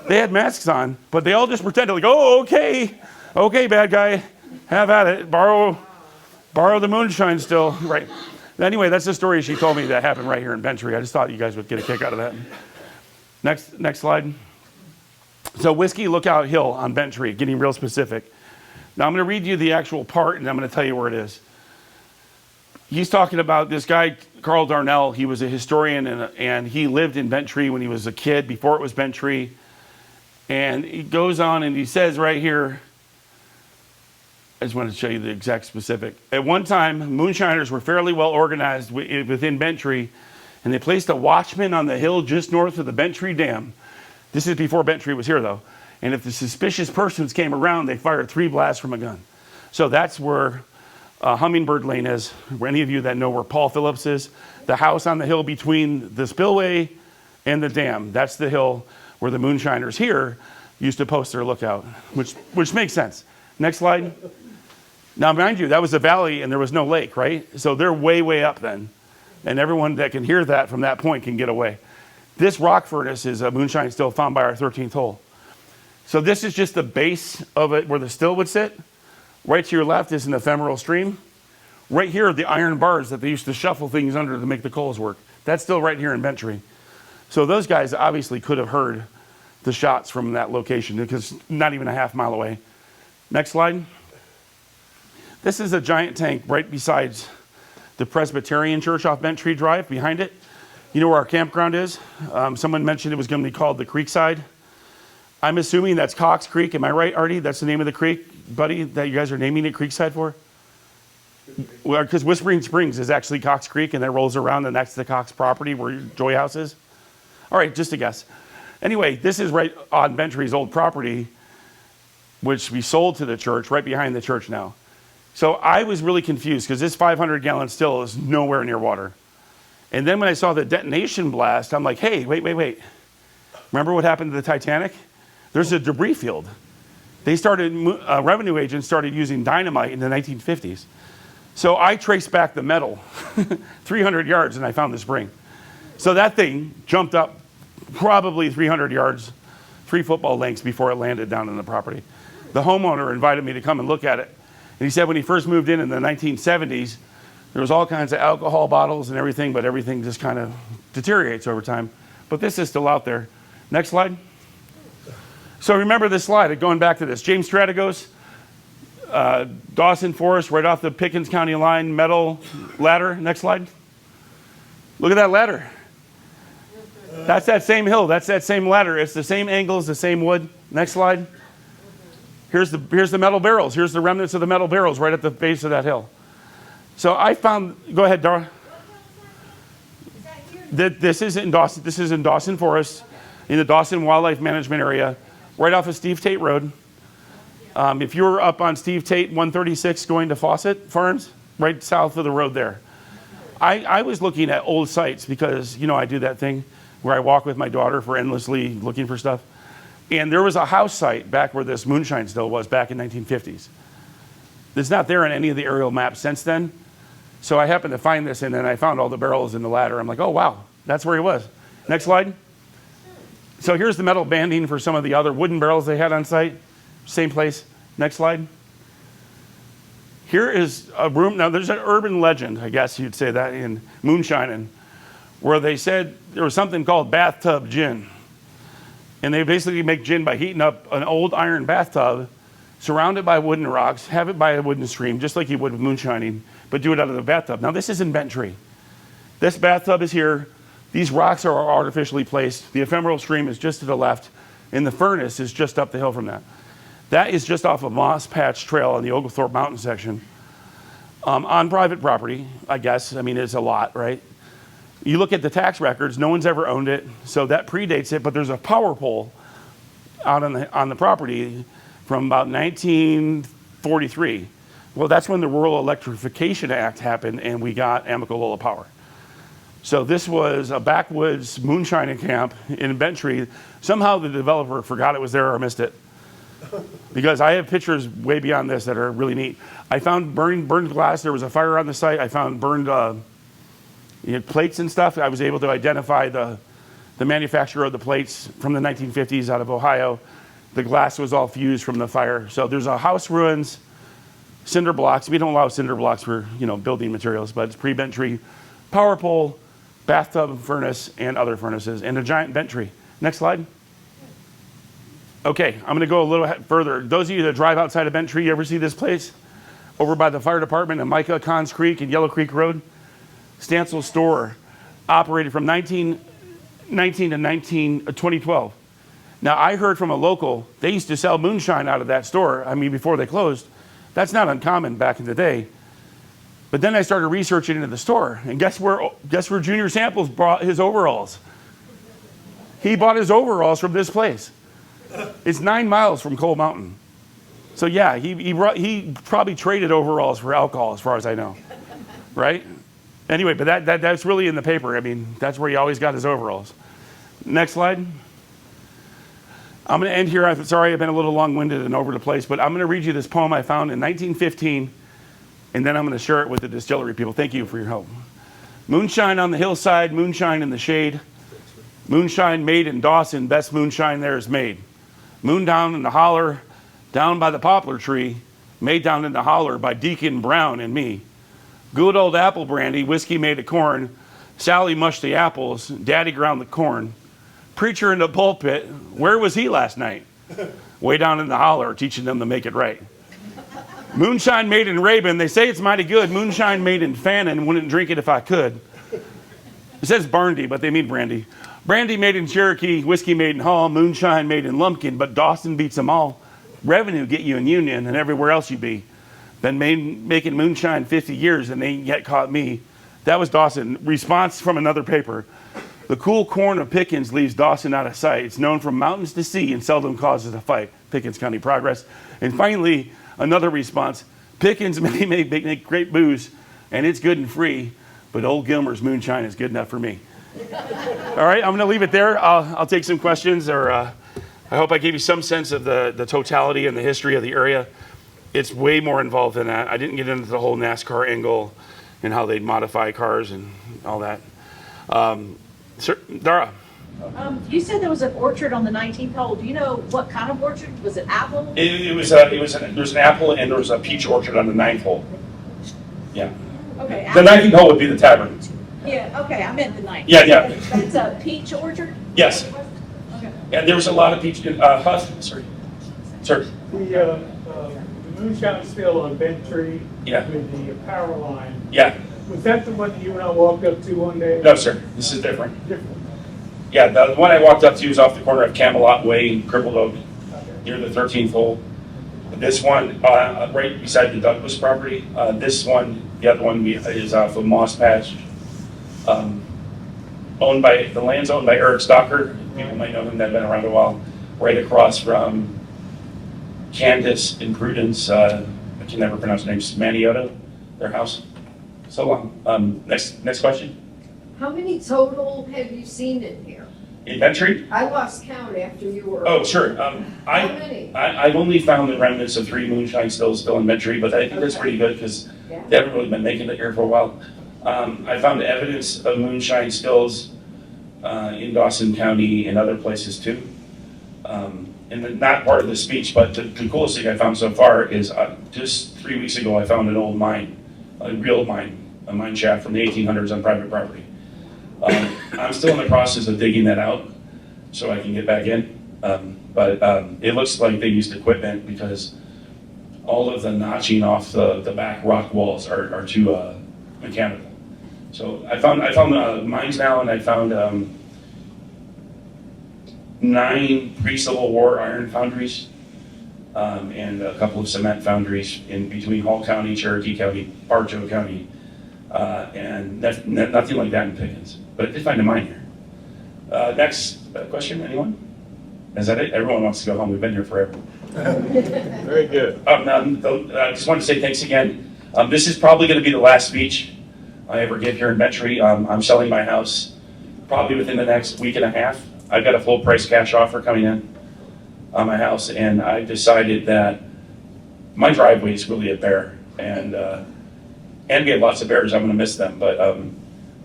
They had masks on, but they all just pretended like, oh, okay, bad guy, have at it, borrow the moonshine still, right? Anyway, that's the story she told me that happened right here in Bent Tree. I just thought you guys would get a kick out of that. Next slide. So Whiskey Lookout Hill on Bent Tree, getting real specific. Now I'm going to read you the actual part, and I'm going to tell you where it is. He's talking about this guy, Carl Darnell. He was a historian, and he lived in Bent Tree when he was a kid, before it was Bent Tree. And he goes on and he says right here, I just wanted to show you the exact specific. At one time, moonshiners were fairly well organized within Bent Tree, and they placed a watchman on the hill just north of the Bent Tree Dam. This is before Bent Tree was here, though. And if the suspicious persons came around, they fired 3 blasts from a gun. So that's where Hummingbird Lane is. For any of you that know where Paul Phillips is, the house on the hill between the spillway and the dam, that's the hill where the moonshiners here used to post their lookout, which makes sense. Next slide. Now, mind you, that was a valley and there was no lake, right? So they're way, way up then. And everyone that can hear that from that point can get away. This rock furnace is a moonshine still found by our 13th hole. So this is just the base of it where the still would sit. Right to your left is an ephemeral stream. Right here are the iron bars that they used to shuffle things under to make the coals work. That's still right here in Bent Tree. So those guys obviously could have heard the shots from that location because not even a half mile away. Next slide. This is a giant tank right beside the Presbyterian Church off Bent Tree Drive, behind it. You know where our campground is? Someone mentioned it was going to be called the Creekside. I'm assuming that's Cox Creek. Am I right, Artie? That's the name of the creek, buddy, that you guys are naming it Creekside for? Well, because Whispering Springs is actually Cox Creek, and that rolls around, and that's the Cox property where your Joy House is. All right, just a guess. Anyway, this is right on Bent Tree's old property, which we sold to the church, right behind the church now. So I was really confused because this 500-gallon still is nowhere near water. And then when I saw the detonation blast, I'm like, hey, wait. Remember what happened to the Titanic? There's a debris field. They started, revenue agents started using dynamite in the 1950s. So I traced back the metal 300 yards and I found the spring. So that thing jumped up probably 300 yards, 3 football lengths before it landed down on the property. The homeowner invited me to come and look at it. And he said when he first moved in the 1970s, there was all kinds of alcohol bottles and everything, but everything just kind of deteriorates over time. But this is still out there. Next slide. So remember this slide, going back to this. James Strategos, Dawson Forest, right off the Pickens County line, metal ladder. Next slide. Look at that ladder. That's that same hill. That's that same ladder. It's the same angles, the same wood. Next slide. Here's the metal barrels. Here's the remnants of the metal barrels right at the base of that hill. So I found, go ahead, Dara. This is in Dawson. This is in Dawson Forest, in the Dawson Wildlife Management Area, right off of Steve Tate Road. If you're up on Steve Tate 136 going to Fawcett Farms, right south of the road there. I was looking at old sites because, you know, I do that thing where I walk with my daughter for endlessly looking for stuff. And there was a house site back where this Moonshine still was back in 1950s. It's not there on any of the aerial maps since then. So I happened to find this, and then I found all the barrels in the ladder. I'm like, oh, wow, that's where he was. Next slide. So here's the metal banding for some of the other wooden barrels they had on site. Same place. Next slide. Here is a room. Now, there's an urban legend, I guess you'd say that, in Moonshine, where they said there was something called bathtub gin. And they basically make gin by heating up an old iron bathtub, surrounded by wooden rocks, have it by a wooden stream, just like you would with moonshining, but do it out of the bathtub. Now, this is in Bent Tree. This bathtub is here. These rocks are artificially placed. The ephemeral stream is just to the left, and the furnace is just up the hill from that. That is just off of Moss Patch Trail on the Oglethorpe Mountain section. On private property, I guess. I mean, it's a lot, right? You look at the tax records, no one's ever owned it, so that predates it, but there's a power pole out on the property from about 1943. Well, that's when the Rural Electrification Act happened and we got Amicalola Power. So this was a backwoods moonshining camp in Bent Tree. Somehow the developer forgot it was there or missed it. Because I have pictures way beyond this that are really neat. I found burned glass. There was a fire on the site. I found burned plates and stuff. I was able to identify the manufacturer of the plates from the 1950s out of Ohio. The glass was all fused from the fire. So there's a house ruins, cinder blocks. We don't allow cinder blocks for, you know, building materials, but it's pre-Bent Tree, power pole, bathtub furnace, and other furnaces, and a giant Bent Tree. Next slide. Okay, I'm going to go a little further. Those of you that drive outside of Bent Tree, you ever see this place? Over by the fire department in Micah, Cons Creek, and Yellow Creek Road? Stansel's store operated from 1919 to 2012. Now, I heard from a local, they used to sell moonshine out of that store, I mean, before they closed. That's not uncommon back in the day. But then I started researching into the store, and guess where Junior Samples bought his overalls? He bought his overalls from this place. It's 9 miles from Coal Mountain. So yeah, he probably traded overalls for alcohol as far as I know, right? Anyway, but that's really in the paper. I mean, that's where he always got his overalls. Next slide. I'm going to end here. I'm sorry I've been a little long-winded and over the place, but I'm going to read you this poem I found in 1915, and then I'm going to share it with the distillery people. Thank you for your help. Moonshine on the hillside, moonshine in the shade. Moonshine made in Dawson, best moonshine there is made. Moon down in the holler, down by the poplar tree, made down in the holler by Deacon Brown and me. Good old apple brandy, whiskey made of corn. Sally mushed the apples, Daddy ground the corn. Preacher in the pulpit, where was he last night? Way down in the holler, teaching them to make it right. Moonshine made in Rabun, they say it's mighty good. Moonshine made in Fannin, wouldn't drink it if I could. It says Barndy, but they mean brandy. Brandy made in Cherokee, whiskey made in Hall, moonshine made in Lumpkin, but Dawson beats them all. Revenue get you in Union and everywhere else you be. Been making moonshine 50 years and they ain't yet caught me. That was Dawson. Response from another paper. The cool corn of Pickens leaves Dawson out of sight. It's known from mountains to sea and seldom causes a fight. Pickens County Progress. And finally, another response. Pickens may make great booze and it's good and free, but old Gilmer's moonshine is good enough for me. All right, I'm going to leave it there. I'll take some questions, or I hope I gave you some sense of the totality and the history of the area. It's way more involved than that. I didn't get into the whole NASCAR angle and how they'd modify cars and all that. Dara. You said there was an orchard on the 19th hole. Do you know what kind of orchard? Was it apple? There was an apple and there was a peach orchard on the 9th hole. Yeah. Okay. The 19th hole would be the tavern. Yeah, okay, I meant the 19th. Yeah. That's a peach orchard? Yes. Okay. And there was a lot of peach. Sorry. The moonshine still on Bent Tree Yeah. with the power line. Yeah. Was that the one that you and I walked up to one day? No, sir, this is different. Different. Yeah, the one I walked up to is off the corner of Camelot Way and Crippled Oak, near the 13th hole. This one, right beside the Douglas property. This one, the other one is off of Moss Patch. The land's owned by Eric Stocker. People might know him, they've been around a while. Right across from Candace and Prudence, I can never pronounce their names, Maniota, their house. So long. Next question. How many total have you seen in here? Inventory? I lost count after you were. Oh, sure. How many? I've only found the remnants of 3 Moonshine stills still in inventory, but I think that's pretty good because Yeah. they haven't really been making it here for a while. I found evidence of Moonshine stills in Dawson County and other places too. And not part of the speech, but the coolest thing I found so far is just 3 weeks ago I found an old mine, a real mine, a mine shaft from the 1800s on private property. I'm still in the process of digging that out so I can get back in. But it looks like they used equipment because all of the notching off the back rock walls are too mechanical. So I found mines now, and I found 9 pre-Civil War iron foundries and a couple of cement foundries in between Hall County, Cherokee County, Bartow County, and nothing like that in Pickens. But I did find a mine here. Next question, anyone? Is that it? Everyone wants to go home. We've been here forever. Very good. I just want to say thanks again. This is probably going to be the last speech I ever give here in Metairie. I'm selling my house probably within the next week and a half. I've got a full price cash offer coming in on my house, and I decided that my driveway is really a bear, and we have lots of bears. I'm going to miss them, but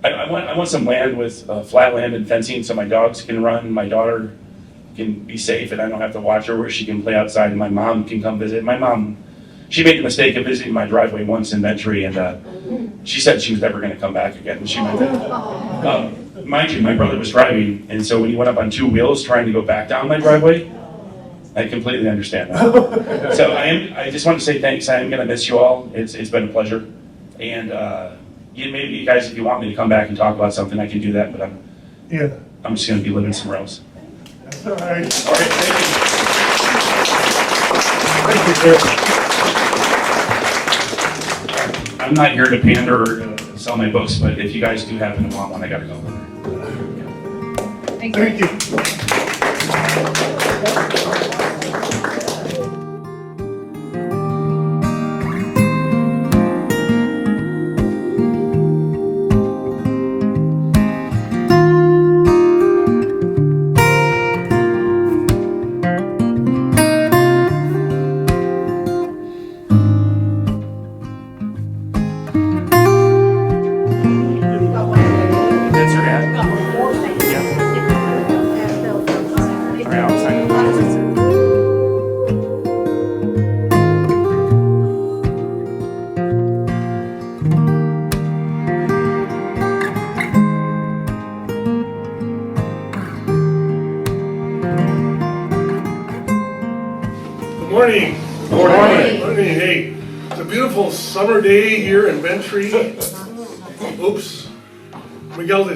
I want some land with flat land and fencing so my dogs can run, my daughter can be safe, and I don't have to watch her, where she can play outside, and my mom can come visit. My mom, she made the mistake of visiting my driveway once in Metairie, and she said she was never going to come back again. And she went mind you, my brother was driving, and so when he went up on 2 wheels trying to go back down my driveway, I completely understand that. So I just want to say thanks. I am going to miss you all. It's been a pleasure, and maybe you guys, if you want me to come back and talk about something, I can do that. But I'm just going to be living somewhere else. That's all right. All right, thank you. Thank you, sir. I'm not here to pander or sell my books, but if you guys do happen to want one, I got to go. Thank you. Thank you. That's her ad. Yeah. All right, I'll sign it. Good morning. Morning. Morning. Hey, it's a beautiful summer day here in Mentry. Oops. Miguel, I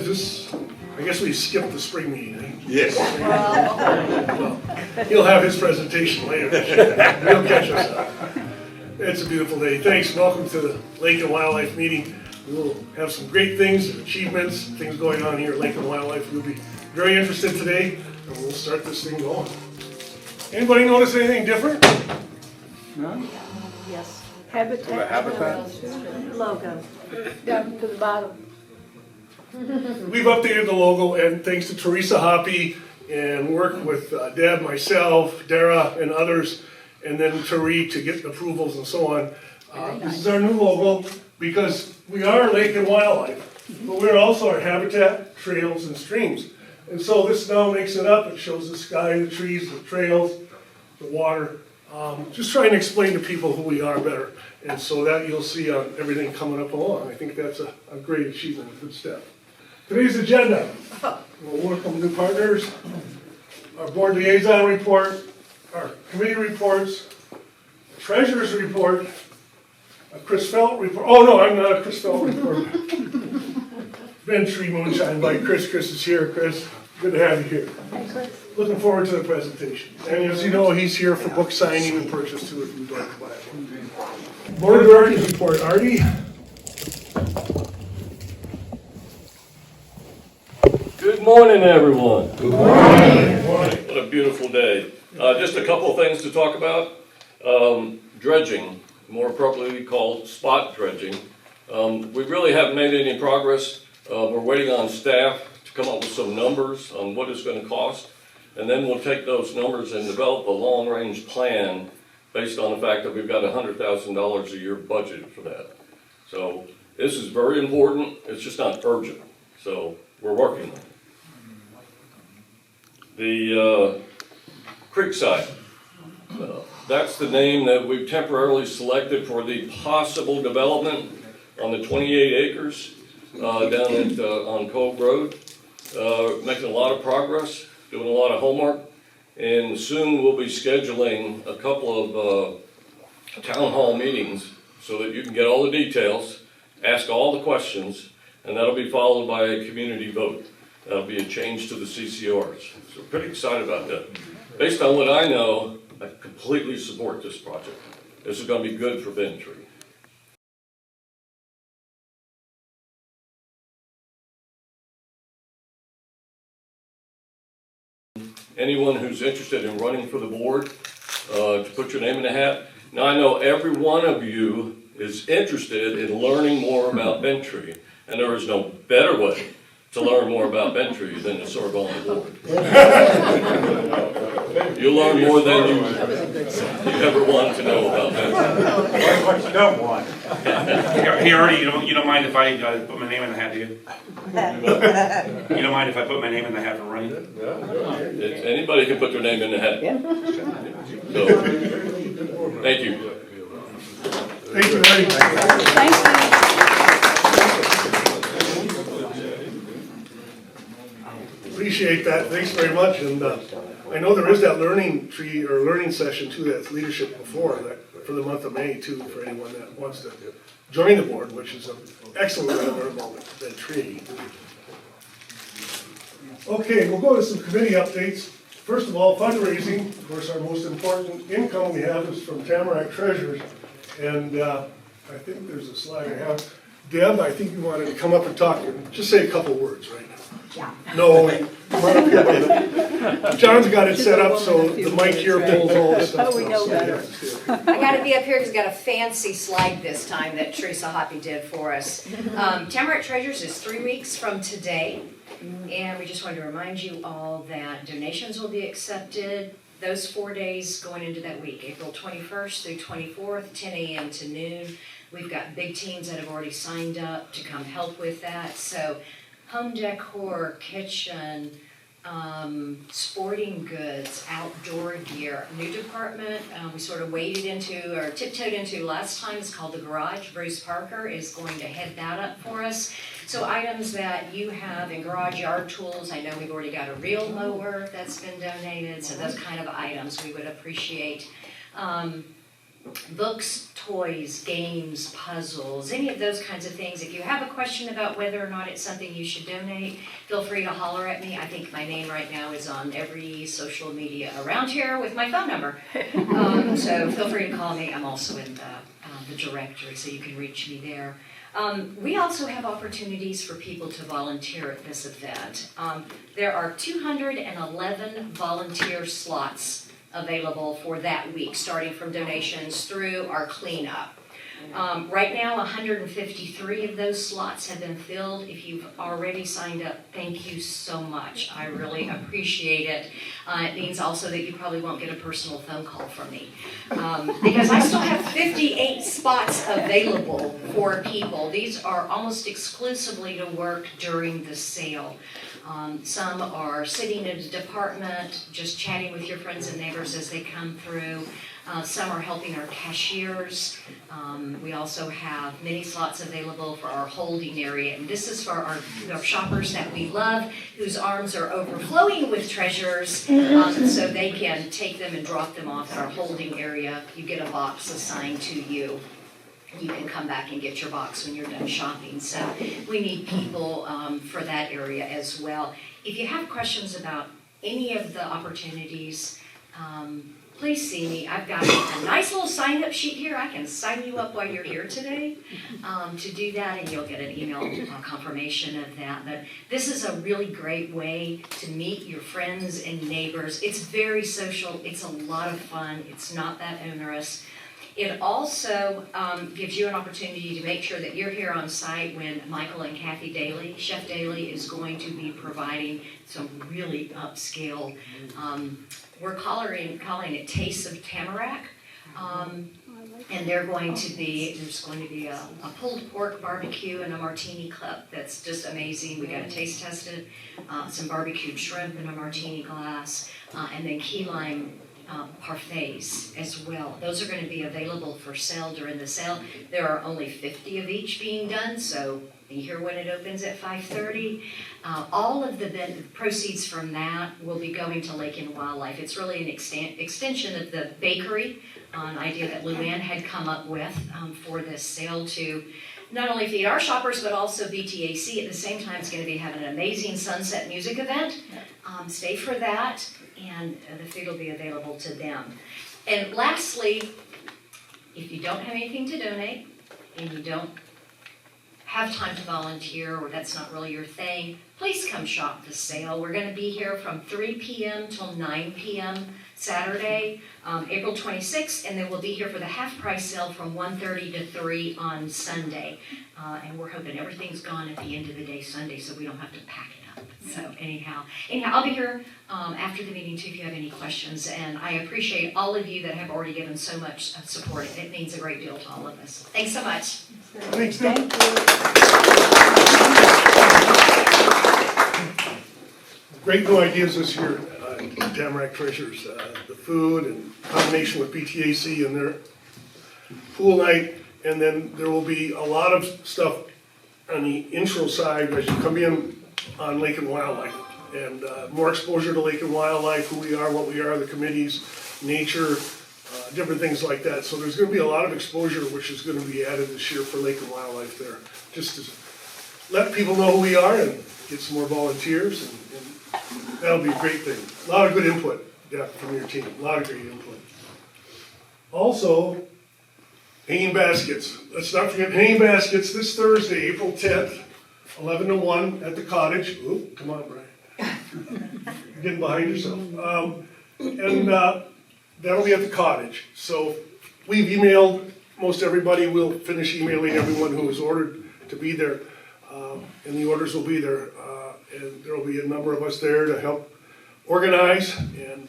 guess we skipped the spring meeting, eh? Yes. Well, he'll have his presentation later. He'll catch us up. It's a beautiful day. Thanks. Welcome to the Lake and Wildlife meeting. We'll have some great things, achievements, things going on here at Lake and Wildlife. You'll be very interested today, and we'll start this thing going. Anybody notice anything different? Yes. Habitat. Logo. Down to the bottom. We've updated the logo, and thanks to Teresa Hoppy and work with Deb, myself, Dara, and others, and then Tariq to get approvals and so on. This is our new logo because we are Lake and Wildlife, but we're also our habitat, trails, and streams. And so this now makes it up. It shows the sky, the trees, the trails, the water. Just trying to explain to people who we are better. And so that you'll see on everything coming up along. I think that's a great achievement, a good step. Today's agenda, we'll welcome new partners, our board liaison report, our committee reports, treasurer's report, A Chris Feldt report. Oh, no, I'm not a Chris Feldt report. Ventry Moonshine by Chris. Chris is here. Chris, good to have you here. Looking forward to the presentation. And as you know, he's here for book signing and purchase too, if you'd like to buy a book. Board of Directors report. Artie? Good morning, everyone. Good morning. What a beautiful day. Just a couple of things to talk about. Dredging, more appropriately called spot dredging. We really haven't made any progress. We're waiting on staff to come up with some numbers on what it's going to cost. And then we'll take those numbers and develop a long-range plan based on the fact that we've got $100,000 a year budgeted for that. So this is very important. It's just not urgent. So we're working on it. The Creekside, that's the name that we've temporarily selected for the possible development on the 28 acres down at, on Cove Road. Making a lot of progress, doing a lot of homework, and soon we'll be scheduling a couple of town hall meetings so that you can get all the details, ask all the questions, and that'll be followed by a community vote. That'll be a change to the CCRs. So we're pretty excited about that. Based on what I know, I completely support this project. This is going to be good for Ventry. Anyone who's interested in running for the board, to put your name in the hat. Now I know every one of you is interested in learning more about Ventry, and there is no better way to learn more about Ventry than to serve on the board. You'll learn more than you ever want to know about Ventry. What you don't want. Hey, Artie, you don't mind if I put my name in the hat, do you? You don't mind if I put my name in the hat for running? Anybody can put their name in the hat. So, thank you. Thank you, Artie. Thank you. Appreciate that. Thanks very much. And I know there is that learning tree or learning session too, that's leadership before that for the month of May too, for anyone that wants to join the board, which is an excellent way to learn about that tree. Okay, we'll go to some committee updates. First of all, fundraising. Of course, our most important income we have is from Tamarack Treasures. And I think there's a slide I have. Deb, I think you wanted to come up and talk, just say a couple words right now. Yeah. No, come on up here. John's got it set up so the mic here pulls all the stuff. Oh, we know better. I gotta be up here because I got a fancy slide this time that Teresa Hoppy did for us. Tamarack Treasures is 3 weeks from today, and we just wanted to remind you all that donations will be accepted those 4 days going into that week, April 21st through 24th, 10 a.m. to noon. We've got big teams that have already signed up to come help with that. So home decor, kitchen, sporting goods, outdoor gear. New department we sort of waded into or tiptoed into last time is called the garage. Bruce Parker is going to head that up for us. So items that you have in garage, yard tools, I know we've already got a reel mower that's been donated, so those kind of items we would appreciate. Books, toys, games, puzzles, any of those kinds of things. If you have a question about whether or not it's something you should donate, feel free to holler at me. I think my name right now is on every social media around here with my phone number. So feel free to call me. I'm also in the directory, so you can reach me there. We also have opportunities for people to volunteer at this event. There are 211 volunteer slots available for that week, starting from donations through our cleanup. Right now, 153 of those slots have been filled. If you've already signed up, thank you so much. I really appreciate it. It means also that you probably won't get a personal phone call from me. Because I still have 58 spots available for people. These are almost exclusively to work during the sale. Some are sitting in a department, just chatting with your friends and neighbors as they come through. Some are helping our cashiers. We also have many slots available for our holding area. And this is for our shoppers that we love, whose arms are overflowing with treasures, so they can take them and drop them off at our holding area. You get a box assigned to you. you can come back and get your box when you're done shopping. So we need people for that area as well. If you have questions about any of the opportunities, please see me. I've got a nice little sign-up sheet here. I can sign you up while you're here today to do that, and you'll get an email confirmation of that. But this is a really great way to meet your friends and neighbors. It's very social. It's a lot of fun. It's not that onerous. It also gives you an opportunity to make sure that you're here on site when Michael and Kathy Daly, Chef Daly, is going to be providing some really upscale, we're calling it Tastes of Tamarack. And there's going to be a pulled pork barbecue and a martini club that's just amazing. We got a taste tested, some barbecued shrimp in a martini glass, and then key lime parfaits as well. Those are going to be available for sale during the sale. There are only 50 of each being done, so be here when it opens at 5:30. All of the proceeds from that will be going to Lake and Wildlife. It's really an extension of the bakery, an idea that Luann had come up with for this sale to not only feed our shoppers, but also BTAC. At the same time, it's going to be having an amazing sunset music event. Stay for that, and the food will be available to them. And lastly, if you don't have anything to donate, and you don't have time to volunteer, or that's not really your thing, please come shop the sale. We're going to be here from 3 p.m. till 9 p.m. Saturday, April 26th, and then we'll be here for the half-price sale from 1:30 to 3 on Sunday. And we're hoping everything's gone at the end of the day Sunday, so we don't have to pack it up. So anyhow, I'll be here after the meeting too if you have any questions. And I appreciate all of you that have already given so much support. It means a great deal to all of us. Thanks so much. Thanks, Deb. Great new ideas this year, Tamarack Treasures. The food and combination with BTAC and their pool night. And then there will be a lot of stuff on the intro side as you come in on Lake and Wildlife. And more exposure to Lake and Wildlife, who we are, what we are, the committees, nature, different things like that. So there's going to be a lot of exposure which is going to be added this year for Lake and Wildlife there. Just to let people know who we are and get some more volunteers, and that'll be a great thing. A lot of good input, yeah, from your team. A lot of great input. Also, hanging baskets. Let's not forget hanging baskets this Thursday, April 10th, 11 to 1 at the cottage. Ooh, come on, Brian. You're getting behind yourself. That'll be at the cottage. So we've emailed most everybody. We'll finish emailing everyone who has ordered to be there. And the orders will be there. And there will be a number of us there to help organize. And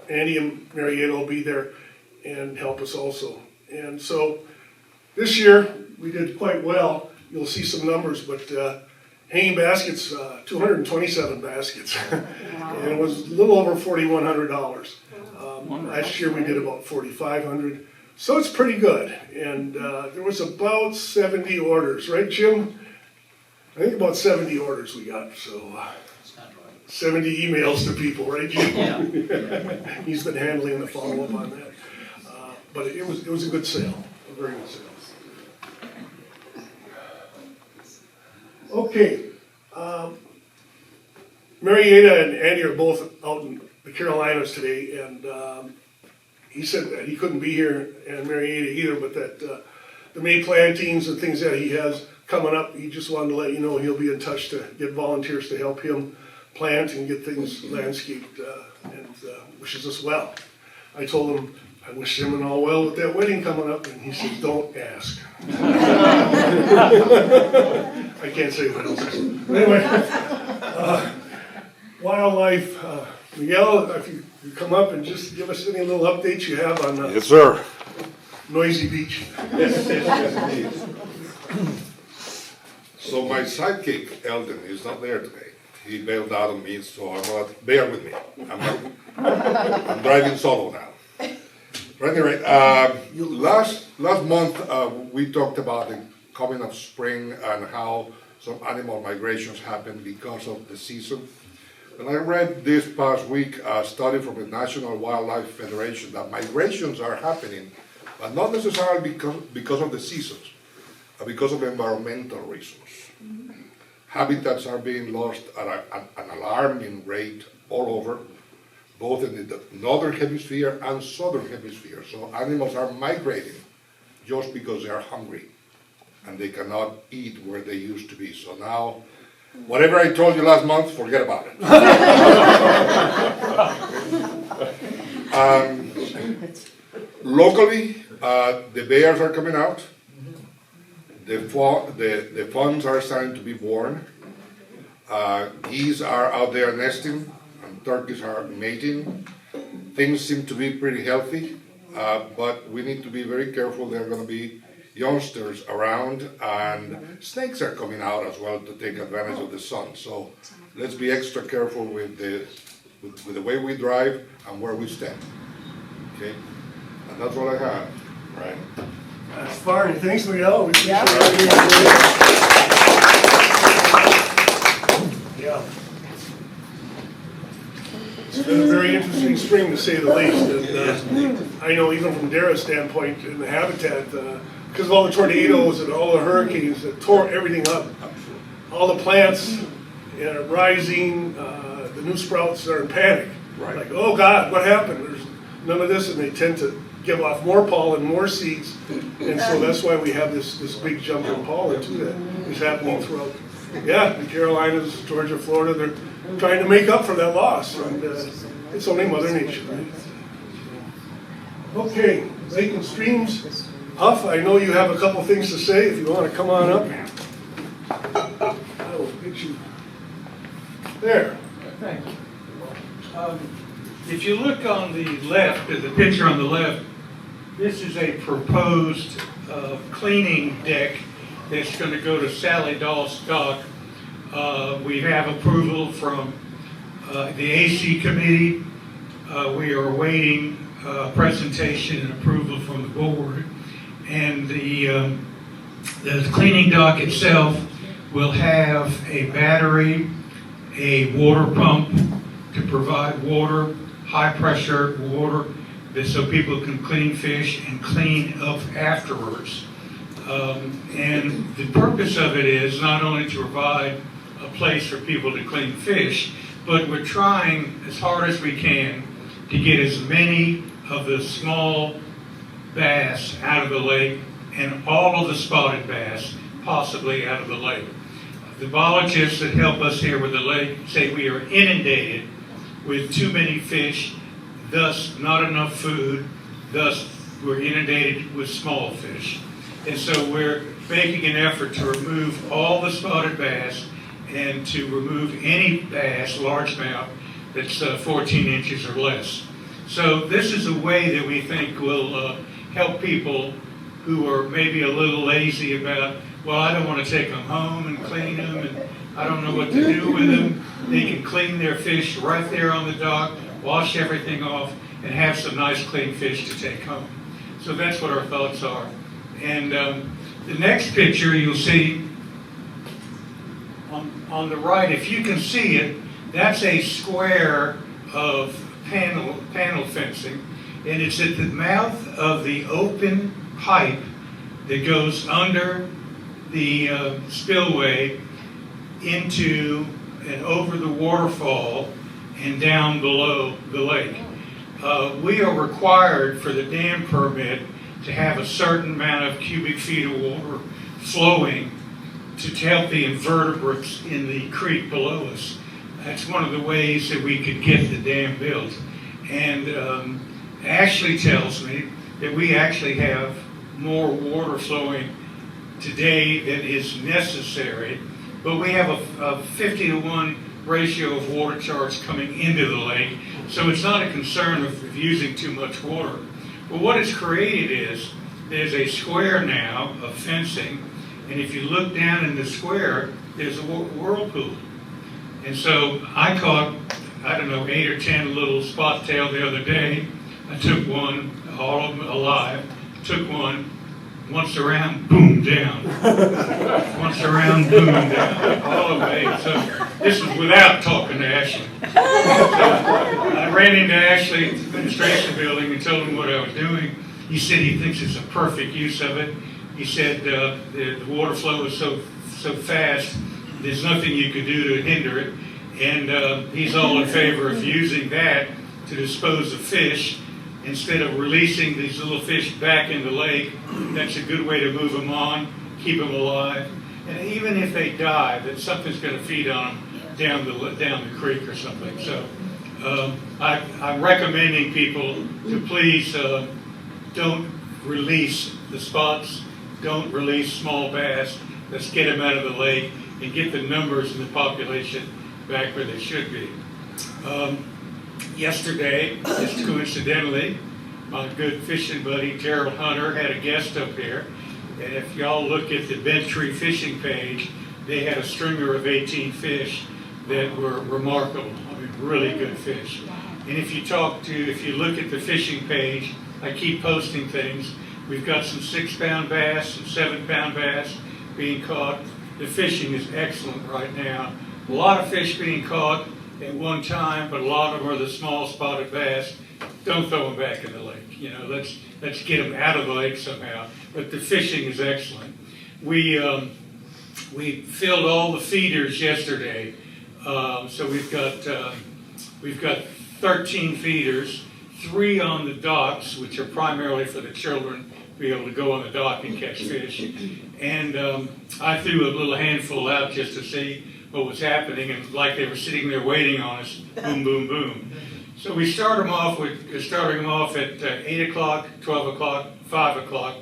Andy and Marietta will be there and help us also. And so this year we did quite well. You'll see some numbers, but hanging baskets, 227 baskets. And it was a little over $4,100. Last year we did about $4,500. So it's pretty good. And there was about 70 orders, right, Jim? I think about 70 orders we got. So 70 emails to people, right, Jim? Yeah. He's been handling the follow-up on that. But it was a good sale, a very good sale. Okay. Marietta and Andy are both out in the Carolinas today, and he said that he couldn't be here, and Marietta either, but that the May plantings and things that he has coming up, he just wanted to let you know he'll be in touch to get volunteers to help him plant and get things landscaped, and wishes us well. I told him I wish him and all well with that wedding coming up, and he says, don't ask. I can't say what else. Anyway, wildlife, Miguel, if you come up and just give us any little updates you have on Yes, sir. Noisy Beach. Yes, indeed. So my sidekick, Eldon, is not there today. He bailed out on me, so bear with me. I'm driving solo now. But anyway, last month we talked about the coming of spring and how some animal migrations happen because of the season. And I read this past week a study from the National Wildlife Federation that migrations are happening but not necessarily because of the seasons, but because of environmental reasons. Habitats are being lost at an alarming rate all over, both in the northern hemisphere and southern hemisphere. So animals are migrating just because they are hungry and they cannot eat where they used to be. So now, whatever I told you last month, forget about it. Locally, the bears are coming out. The fawns are starting to be born. Geese are out there nesting, and turkeys are mating. Things seem to be pretty healthy, but we need to be very careful. There are going to be youngsters around, and snakes are coming out as well to take advantage of the sun. So let's be extra careful with the way we drive and where we stand. Okay, and that's all I have. Right. That's fine, thanks, Miguel. We appreciate it. Yeah. It's been a very interesting spring, to say the least. And I know even from Dara's standpoint in the habitat, because of all the tornadoes and all the hurricanes that tore everything up, all the plants rising, the new sprouts are in panic. Right. Like, oh God, what happened? There's none of this, and they tend to give off more pollen, more seeds, and so that's why we have this big jump in pollen too that is happening throughout. Yeah, the Carolinas, Georgia, Florida, they're trying to make up for that loss, and it's only Mother Nature, right? Okay, lake and streams. Huff, I know you have a couple things to say. If you want to come on up, I will get you there. Thank you. If you look on the left, at the picture on the left, this is a proposed cleaning deck that's going to go to Sally Dahl's dock. We have approval from the AC committee. We are awaiting presentation and approval from the board. And the cleaning dock itself will have a battery, a water pump to provide water, high pressure water, so people can clean fish and clean up afterwards. And the purpose of it is not only to provide a place for people to clean fish, but we're trying as hard as we can to get as many of the small bass out of the lake and all of the spotted bass possibly out of the lake. The biologists that help us here with the lake say we are inundated with too many fish, thus not enough food, thus we're inundated with small fish. And so we're making an effort to remove all the spotted bass and to remove any bass, largemouth, that's 14 inches or less. So this is a way that we think will help people who are maybe a little lazy about, well, I don't want to take them home and clean them, and I don't know what to do with them. They can clean their fish right there on the dock, wash everything off, and have some nice clean fish to take home. So that's what our thoughts are. And the next picture you'll see on the right, if you can see it, that's a square of panel fencing, and it's at the mouth of the open pipe that goes under the spillway into and over the waterfall and down below the lake. We are required for the dam permit to have a certain amount of cubic feet of water flowing to help the invertebrates in the creek below us. That's one of the ways that we could get the dam built. And Ashley tells me that we actually have more water flowing today than is necessary, but we have a 50-to-1 ratio of water charge coming into the lake, so it's not a concern of using too much water. But what it's created is, there's a square now of fencing, and if you look down in the square, there's a whirlpool. And so I caught, I don't know, 8 or 10 little spot tail the other day. I took one, all of them alive, took one, once around, boom, down. Once around, boom, down. All of them ate. So this was without talking to Ashley. So I ran into Ashley at the administration building and told him what I was doing. He said he thinks it's a perfect use of it. He said the water flow is so fast, there's nothing you could do to hinder it. And he's all in favor of using that to dispose of fish instead of releasing these little fish back in the lake. That's a good way to move them on, keep them alive. And even if they die, that something's going to feed on them down the creek or something. So I'm recommending people to please don't release the spots, don't release small bass. Let's get them out of the lake and get the numbers in the population back where they should be. Yesterday, just coincidentally, my good fishing buddy Gerald Hunter had a guest up here, and if y'all look at the Bent Tree fishing page, they had a stringer of 18 fish that were remarkable. I mean, really good fish. And if you look at the fishing page, I keep posting things. We've got some 6-pound bass, some 7-pound bass being caught. The fishing is excellent right now. A lot of fish being caught at one time, but a lot of them are the small spotted bass. Don't throw them back in the lake. You know, let's get them out of the lake somehow. But the fishing is excellent. We filled all the feeders yesterday, so we've got 13 feeders, 3 on the docks, which are primarily for the children to be able to go on the dock and catch fish. And I threw a little handful out just to see what was happening, and like they were sitting there waiting on us, boom, boom, boom. So we started them off at 8 o'clock, 12 o'clock, 5 o'clock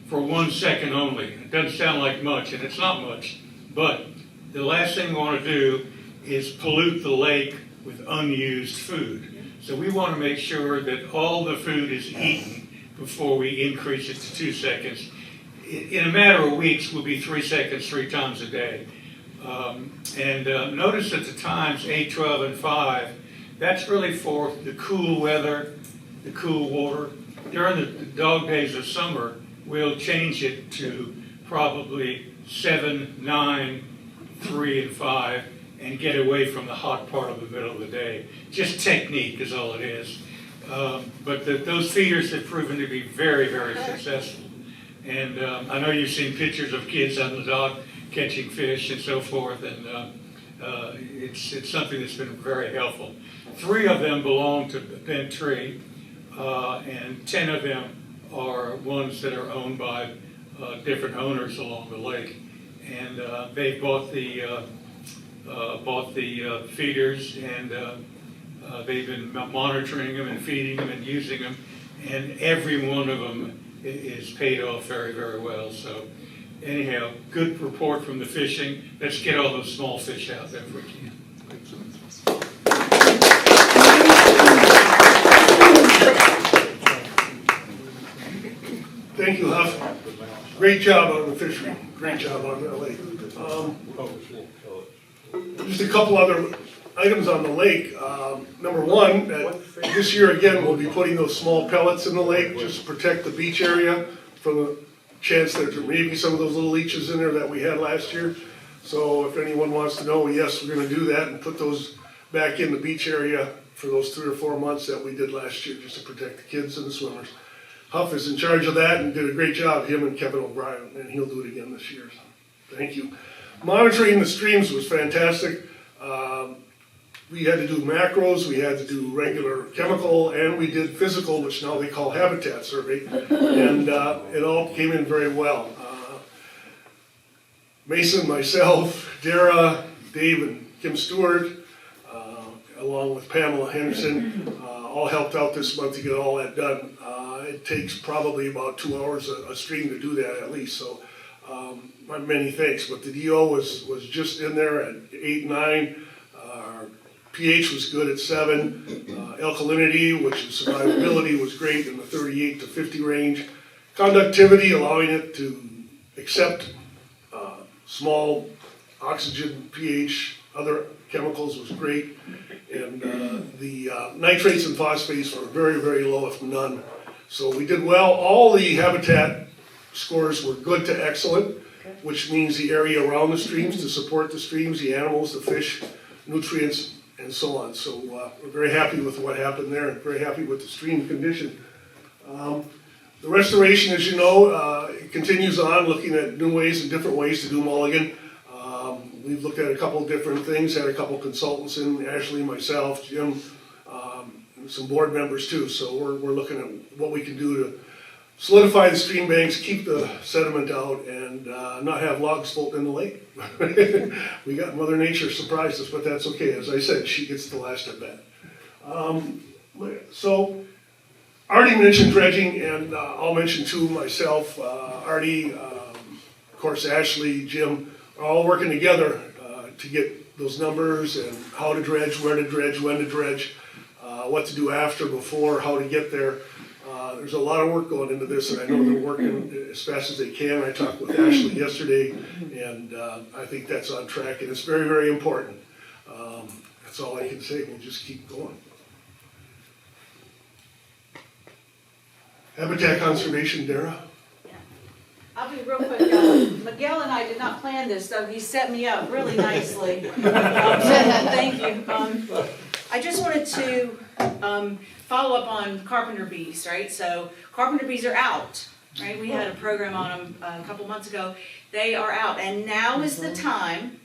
for 1 second only. It doesn't sound like much, and it's not much, but the last thing we want to do is pollute the lake with unused food. So we want to make sure that all the food is eaten before we increase it to 2 seconds. In a matter of weeks, we'll be 3 seconds 3 times a day. Notice that the times 8, 12, and 5, that's really for the cool weather, the cool water. During the dog days of summer, we'll change it to probably 7, 9, 3, and 5, and get away from the hot part of the middle of the day. Just technique is all it is. But those feeders have proven to be very, very successful. And I know you've seen pictures of kids on the dock catching fish and so forth, and it's something that's been very helpful. 3 of them belong to Bent Tree, and 10 of them are ones that are owned by different owners along the lake. And they bought the feeders, and they've been monitoring them and feeding them and using them, and every one of them is paid off very, very well. So anyhow, good report from the fishing. Let's get all those small fish out there if we can. Thank you, Huff. Great job on the fishery. Great job on that lake. Just a couple other items on the lake. Number one, this year again, we'll be putting those small pellets in the lake just to protect the beach area from the chance that there may be some of those little leeches in there that we had last year. So if anyone wants to know, yes, we're going to do that and put those back in the beach area for those 3 or 4 months that we did last year just to protect the kids and the swimmers. Huff is in charge of that and did a great job, him and Kevin O'Brien, and he'll do it again this year. So thank you. Monitoring the streams was fantastic. We had to do macros, we had to do regular chemical, and we did physical, which now they call habitat survey, and it all came in very well. Mason, myself, Dara, Dave, and Kim Stewart, along with Pamela Henderson, all helped out this month to get all that done. It takes probably about 2 hours a stream to do that at least, so many thanks. But the DO was just in there at 8, 9. Our pH was good at 7. Alkalinity, which is survivability, was great in the 38 to 50 range. Conductivity, allowing it to accept small oxygen, pH, other chemicals was great. And the nitrates and phosphates were very, very low, if none. So we did well. All the habitat scores were good to excellent, which means the area around the streams to support the streams, the animals, the fish, nutrients, and so on. So we're very happy with what happened there and very happy with the stream condition. The restoration, as you know, it continues on, looking at new ways and different ways to do mulligan. We've looked at a couple of different things, had a couple consultants in, Ashley, myself, Jim, and some board members too. So we're looking at what we can do to solidify the stream banks, keep the sediment out, and not have logs float in the lake. We got Mother Nature surprised us, but that's okay. As I said, she gets the last at that. So, Artie mentioned dredging, and I'll mention too myself, Artie, of course Ashley, Jim, are all working together to get those numbers and how to dredge, where to dredge, when to dredge, what to do after, before, how to get there. There's a lot of work going into this, and I know they're working as fast as they can. I talked with Ashley yesterday, and I think that's on track, and it's very, very important. That's all I can say. We'll just keep going. Habitat conservation, Dara? I'll be real quick. Miguel and I did not plan this, so he set me up really nicely. Thank you. I just wanted to follow up on carpenter bees, right? So carpenter bees are out, right? We had a program on them a couple months ago. They are out, and now is the time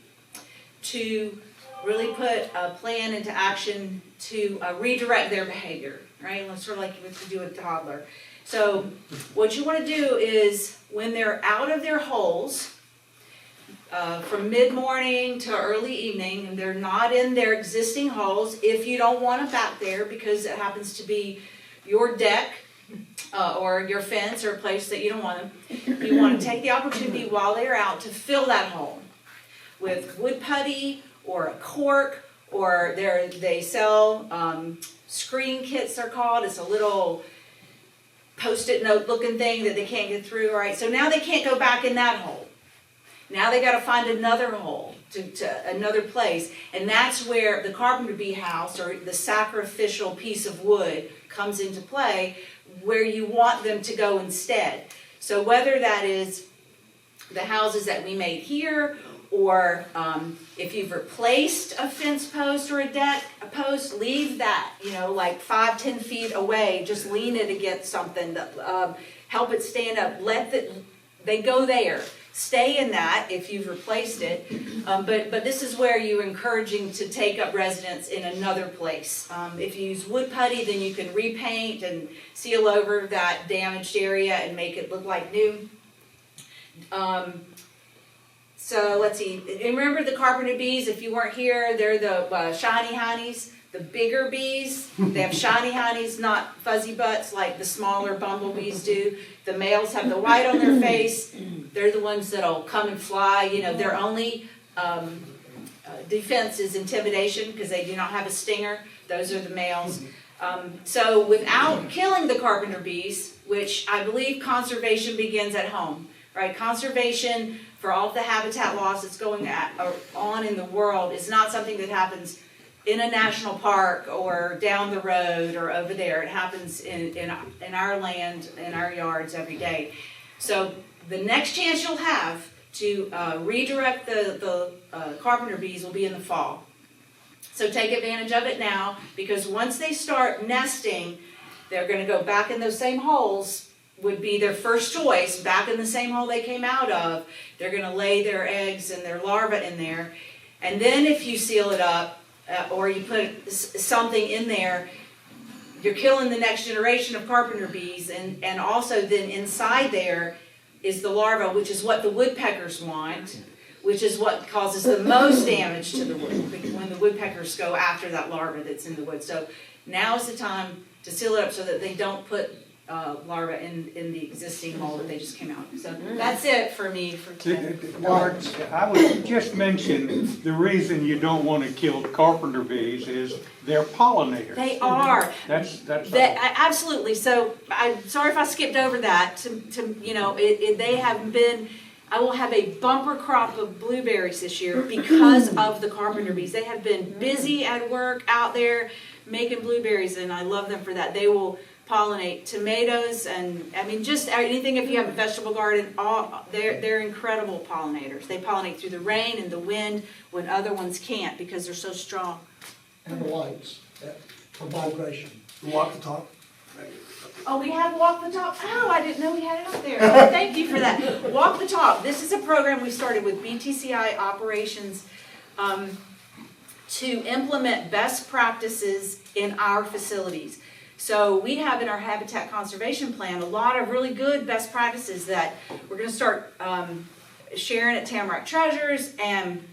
to really put a plan into action to redirect their behavior, right? Sort of like what you do with a toddler. So what you want to do is when they're out of their holes, from mid-morning to early evening, and they're not in their existing holes, if you don't want them back there because it happens to be your deck or your fence or a place that you don't want them, you want to take the opportunity while they're out to fill that hole with wood putty or a cork, or they sell screen kits, they're called. It's a little Post-it note looking thing that they can't get through, right? So now they can't go back in that hole. Now they got to find another hole, to another place, and that's where the carpenter bee house or the sacrificial piece of wood comes into play, where you want them to go instead. So whether that is the houses that we made here, or if you've replaced a fence post or a post, leave that, like 5-10 feet away. Just lean it against something, help it stand up. They go there. Stay in that if you've replaced it. But this is where you're encouraging to take up residence in another place. If you use wood putty, then you can repaint and seal over that damaged area and make it look like new. So let's see, and remember the carpenter bees, if you weren't here, they're the shiny honeys, the bigger bees. They have shiny honeys, not fuzzy butts like the smaller bumblebees do. The males have the white on their face. They're the ones that'll come and fly. Their only defense is intimidation because they do not have a stinger. Those are the males. So without killing the carpenter bees, which I believe conservation begins at home, right? Conservation for all of the habitat loss that's going on in the world is not something that happens in a national park or down the road or over there. It happens in our land, in our yards every day. So the next chance you'll have to redirect the carpenter bees will be in the fall. So take advantage of it now, because once they start nesting, they're going to go back in those same holes. Would be their first choice, back in the same hole they came out of. They're going to lay their eggs and their larvae in there. And then if you seal it up, or you put something in there, you're killing the next generation of carpenter bees. And also then inside there is the larva, which is what the woodpeckers want, which is what causes the most damage to the wood, when the woodpeckers go after that larva that's in the wood. So now is the time to seal it up so that they don't put larvae in the existing hole that they just came out. So that's it for me for today. I would just mention the reason you don't want to kill carpenter bees is they're pollinators. They are. That's absolutely. So I'm sorry if I skipped over that. They have been. I will have a bumper crop of blueberries this year because of the carpenter bees. They have been busy at work out there making blueberries, and I love them for that. They will pollinate tomatoes, and just anything. If you have a vegetable garden, they're incredible pollinators. They pollinate through the rain and the wind when other ones can't because they're so strong. And the lights for migration. You walk the top. Oh, we have Walk the Talk. Oh, I didn't know we had it up there. Oh, thank you for that. Walk the Talk. This is a program we started with BTCI operations to implement best practices in our facilities. So we have in our habitat conservation plan a lot of really good best practices that we're going to start sharing at Tamarack Treasures and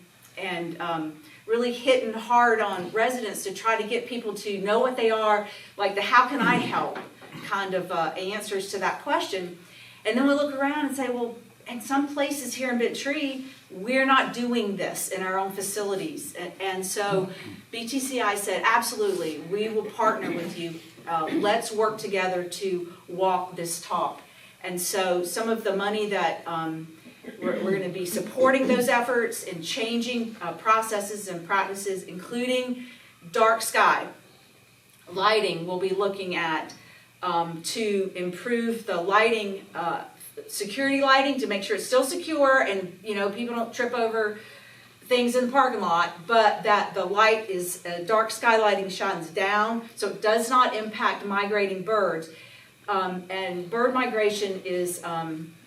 really hitting hard on residents to try to get people to know what they are, like the how can I help kind of answers to that question. And then we look around and say, well, in some places here in Bent Tree, we're not doing this in our own facilities. And so BTCI said, absolutely, we will partner with you. Let's work together to walk this talk. And so some of the money that we're going to be supporting those efforts and changing processes and practices, including dark sky lighting. We'll be looking at to improve the lighting, security lighting, to make sure it's still secure and people don't trip over things in the parking lot, but that the light is dark sky lighting shines down, so it does not impact migrating birds. And bird migration is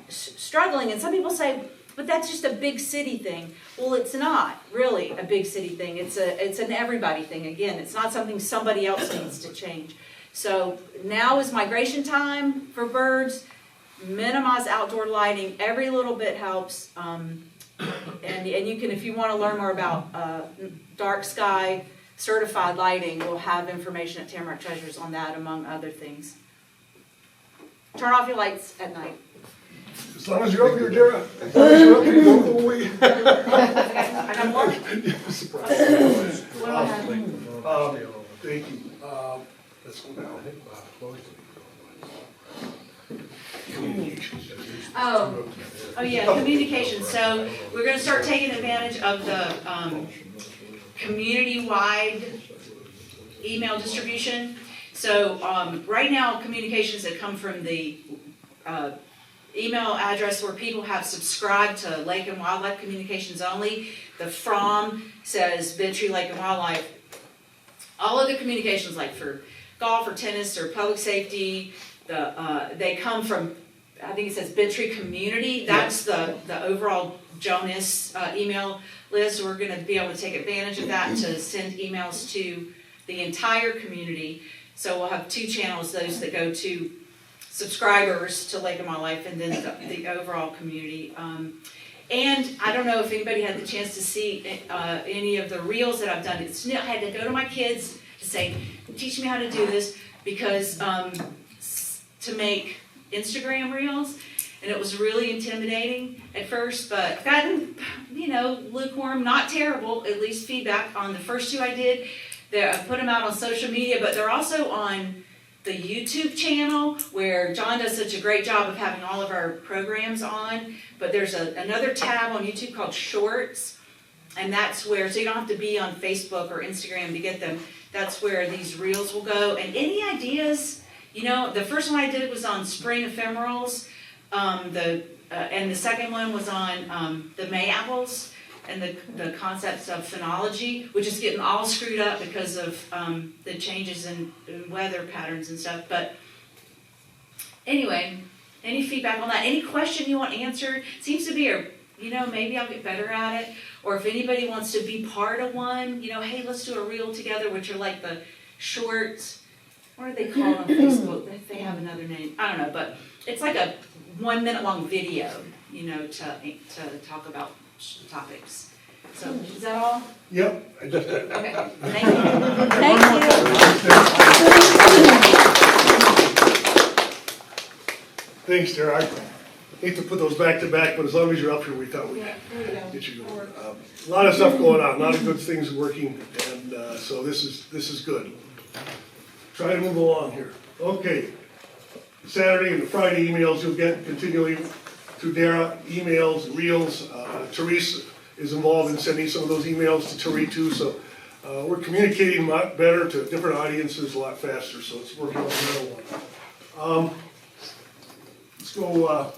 struggling, and some people say, but that's just a big city thing. Well, it's not really a big city thing. It's an everybody thing. Again, it's not something somebody else needs to change. So now is migration time for birds. Minimize outdoor lighting. Every little bit helps. And you can, if you want to learn more about dark sky certified lighting, we'll have information at Tamarack Treasures on that, among other things. Turn off your lights at night. As long as you're up here, Dara. As long as you're up here, don't go away. I got more. Surprise. What do I have? Thank you. Let's go down. Oh yeah, communication. So we're going to start taking advantage of the community-wide email distribution. So right now, communications that come from the email address where people have subscribed to Lake and Wildlife Communications Only. The from says Bent Tree Lake and Wildlife. All other communications, like for golf or tennis or public safety, they come from, I think it says Bent Tree Community. That's the overall Jonas email list. We're going to be able to take advantage of that to send emails to the entire community. So we'll have two channels, those that go to subscribers to Lake and Wildlife, and then the overall community. And I don't know if anybody had the chance to see any of the reels that I've done. I had to go to my kids to say, teach me how to do this, because to make Instagram reels, and it was really intimidating at first, but gotten, lukewarm, not terrible, at least feedback on the first two I did. I put them out on social media, but they're also on the YouTube channel, where John does such a great job of having all of our programs on. But there's another tab on YouTube called Shorts, and that's where, so you don't have to be on Facebook or Instagram to get them. That's where these reels will go. And any ideas, the first one I did was on spring ephemerals, and the second one was on the May apples, and the concepts of phenology, which is getting all screwed up because of the changes in weather patterns and stuff. But anyway, any feedback on that? Any question you want answered? Seems to be maybe I'll get better at it. Or if anybody wants to be part of one, hey, let's do a reel together, which are like the shorts. What are they called on Facebook? They have another name. I don't know, but it's like a 1 minute long video, to talk about topics. So is that all? Yep. I just did. Okay. Thank you. Thanks, Dara. I hate to put those back to back, but as long as you're up here, we thought we'd get you going. A lot of stuff going on, a lot of good things working, and so this is good. Try to move along here. Okay. Saturday and the Friday emails you'll get continually through Dara, emails, reels. Teresa is involved in sending some of those emails to Terry too, so we're communicating a lot better to different audiences a lot faster, so it's working on the other one. Let's go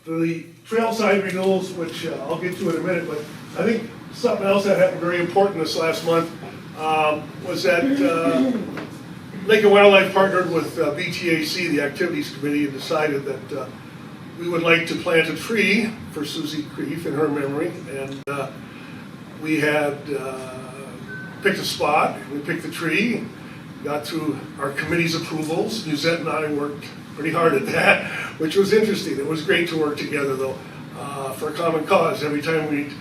to the trail side renewals, which I'll get to in a minute, but I think something else that happened very important this last month was that Lake and Wildlife partnered with BTAC, the Activities Committee, and decided that we would like to plant a tree for Suzie Creef in her memory. And we had picked a spot, we picked the tree, got through our committee's approvals. Musette and I worked pretty hard at that, which was interesting. It was great to work together, though, for a common cause. Every time we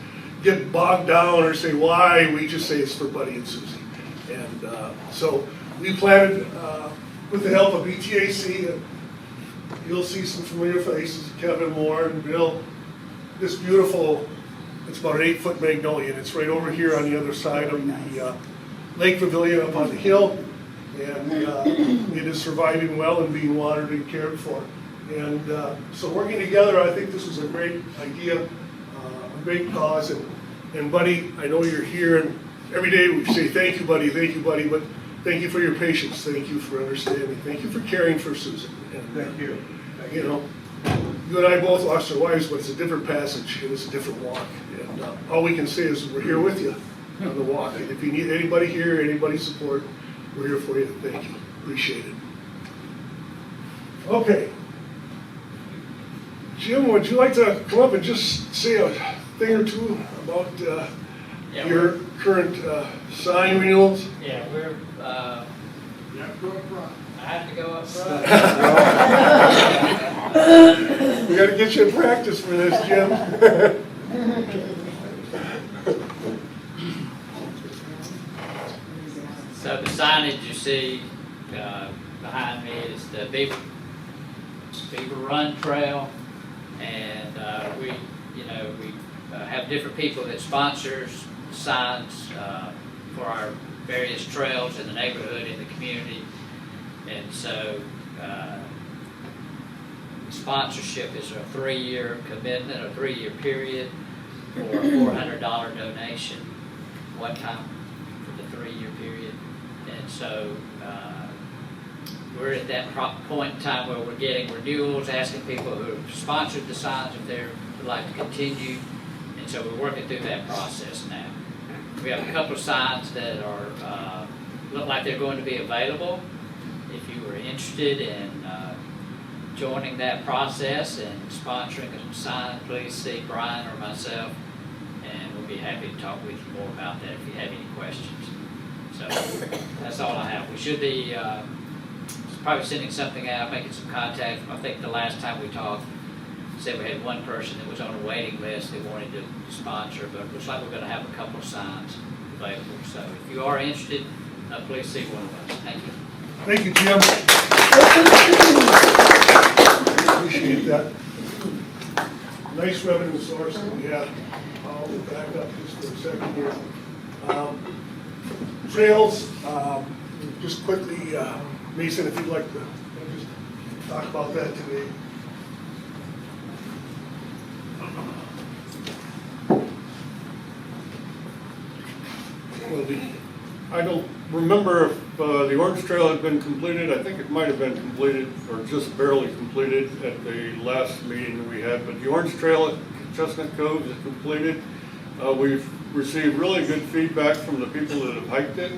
get bogged down or say why, we just say it's for Buddy and Suzie. And so we planted, with the help of BTAC, and you'll see some familiar faces, Kevin Moore and Bill, this beautiful, it's about an 8-foot magnolia. It's right over here on the other side of the Lake Pavilion up on the hill. And it is surviving well and being watered and cared for. And so working together, I think this was a great idea, a great cause. And Buddy, I know you're here, and every day we say thank you, Buddy, but thank you for your patience, thank you for understanding, thank you for caring for Susan. And Thank you. you know, you and I both lost our wives, but it's a different passage and it's a different walk. And all we can say is we're here with you on the walk. And if you need anybody here, anybody's support, we're here for you. Thank you. Appreciate it. Okay. Jim, would you like to come up and just say a thing or two about your current sign renewals? Yeah, we're, I have to go up front. We got to get you in practice for this, Jim. So the signage you see behind me is the Beaver Run Trail, and we have different people that sponsors signs for our various trails in the neighborhood, in the community, and so sponsorship is a 3-year commitment, a 3-year period for a $400 donation one time for the 3-year period. And so we're at that point in time where we're getting renewals, asking people who have sponsored the signs if they would like to continue. And so we're working through that process now. We have a couple of signs that are look like they're going to be available. If you were interested in joining that process and sponsoring a sign, please see Brian or myself, and we'll be happy to talk with you more about that if you have any questions. So that's all I have. We should be probably sending something out, making some contact. I think the last time we talked, said we had one person that was on a waiting list that wanted to sponsor, but it looks like we're going to have a couple of signs available. So if you are interested, please see one of us. Thank you. Thank you, Jim. Appreciate that. Nice revenue source that we have. I'll back up just for a second here. Trails, just quickly, Mason, if you'd like to just talk about that today. Well, I don't remember if the Orange Trail had been completed. I think it might have been completed or just barely completed at the last meeting we had. But the Orange Trail at Chestnut Cove is completed. We've received really good feedback from the people that have hiked it.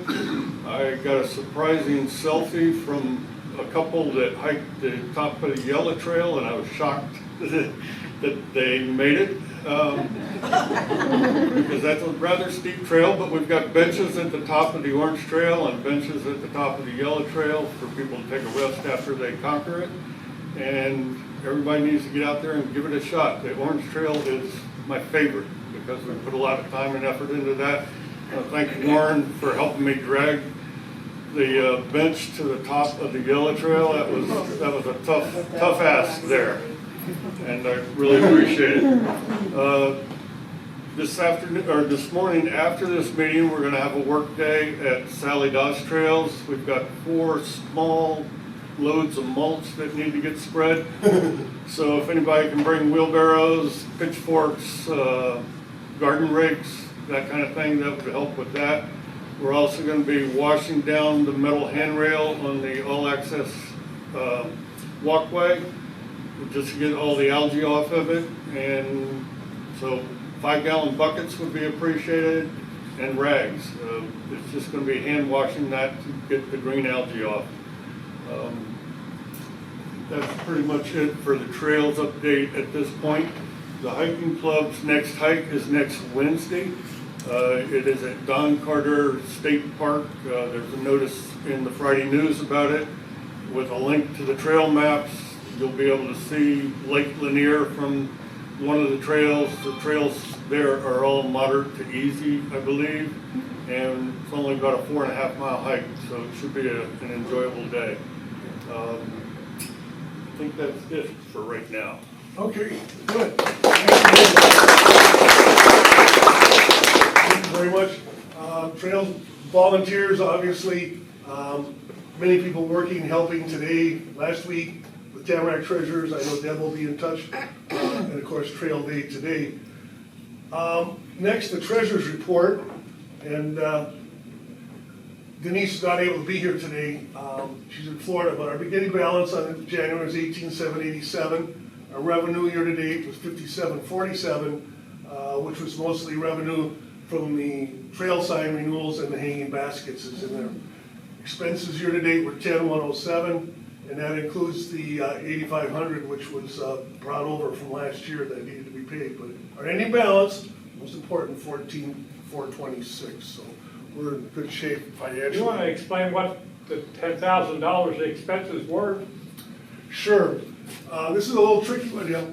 I got a surprising selfie from a couple that hiked the top of the Yellow Trail, and I was shocked that they made it. Because that's a rather steep trail, but we've got benches at the top of the Orange Trail and benches at the top of the Yellow Trail for people to take a rest after they conquer it. And everybody needs to get out there and give it a shot. The Orange Trail is my favorite because we put a lot of time and effort into that. Thank Warren for helping me drag the bench to the top of the Yellow Trail. That was a tough ask there. And I really appreciate it. This morning after this meeting, we're going to have a work day at Sally Dodge Trails. We've got 4 small loads of mulch that need to get spread. So if anybody can bring wheelbarrows, pitchforks, garden rakes, that kind of thing, that would help with that. We're also going to be washing down the metal handrail on the all-access walkway, just to get all the algae off of it. And so 5-gallon buckets would be appreciated, and rags. It's just going to be hand washing that to get the green algae off. That's pretty much it for the trails update at this point. The hiking club's next hike is next Wednesday. It is at Don Carter State Park. There's a notice in the Friday News about it with a link to the trail maps. You'll be able to see Lake Lanier from one of the trails. The trails there are all moderate to easy, I believe, and it's only about a 4.5 mile hike, so it should be an enjoyable day. I think that's it for right now. Okay, good. Thank you very much. Trails volunteers, obviously, many people working, helping today, last week with Tamarack Treasures. I know Deb will be in touch, and of course Trail Day today. Next, the Treasures Report, and Denise is not able to be here today. She's in Florida, but our beginning balance on January is 18,787. Our revenue year to date was 5747, which was mostly revenue from the trail sign renewals and the hanging baskets is in there. Expenses year to date were 10,107, and that includes the 8,500, which was brought over from last year that needed to be paid. But our ending balance, most important, 14,426. So we're in good shape financially. You want to explain what the $10,000 the expenses were? Sure. This is a little tricky one, yeah.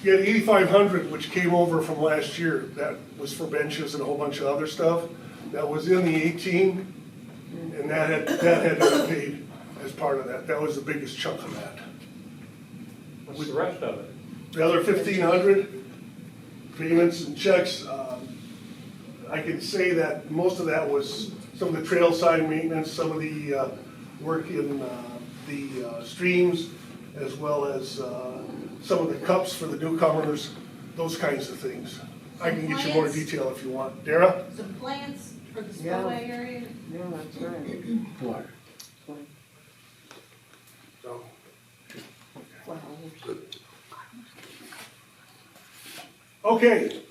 You had 8,500, which came over from last year. That was for benches and a whole bunch of other stuff. That was in the 18, and that had to be paid as part of that. That was the biggest chunk of that. What's the rest of it? The other 1,500 payments and checks. I can say that most of that was some of the trail sign maintenance, some of the work in the streams, as well as some of the cups for the newcomers, those kinds of things. I can get you more detail if you want. Dara? Some plants for the spillway area? Yeah, that's right. What? Okay,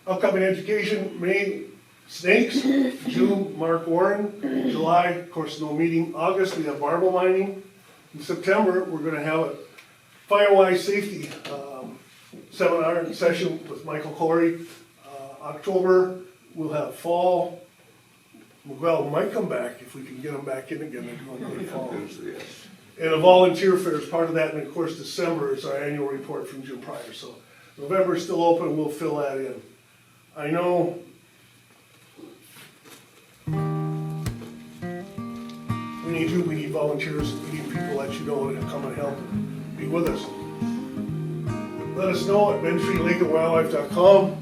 upcoming education, May, snakes, June, Mark Warren, July, of course, no meeting, August, we have marble mining. In September, we're gonna have a Firewise safety seminar and session with Michael Corey. October, we'll have fall. Miguel might come back if we can get him back in again. They're doing good fall. And a volunteer fair is part of that, and of course, December is our annual report from June prior. So November is still open, we'll fill that in. I know we need you, we need volunteers, we need people that you know to come and help and be with us. Let us know at BentreeLakeandWildlife.com.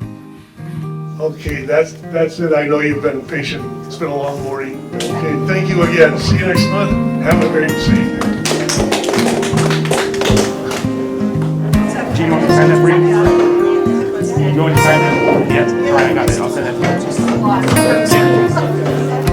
Okay, that's it. I know you've been patient. It's been a long morning. Okay, thank you again. See you next month. Have a great evening. Do you want to sign that for you? You want to sign that? Yes. All right, I got it. I'll send that to you.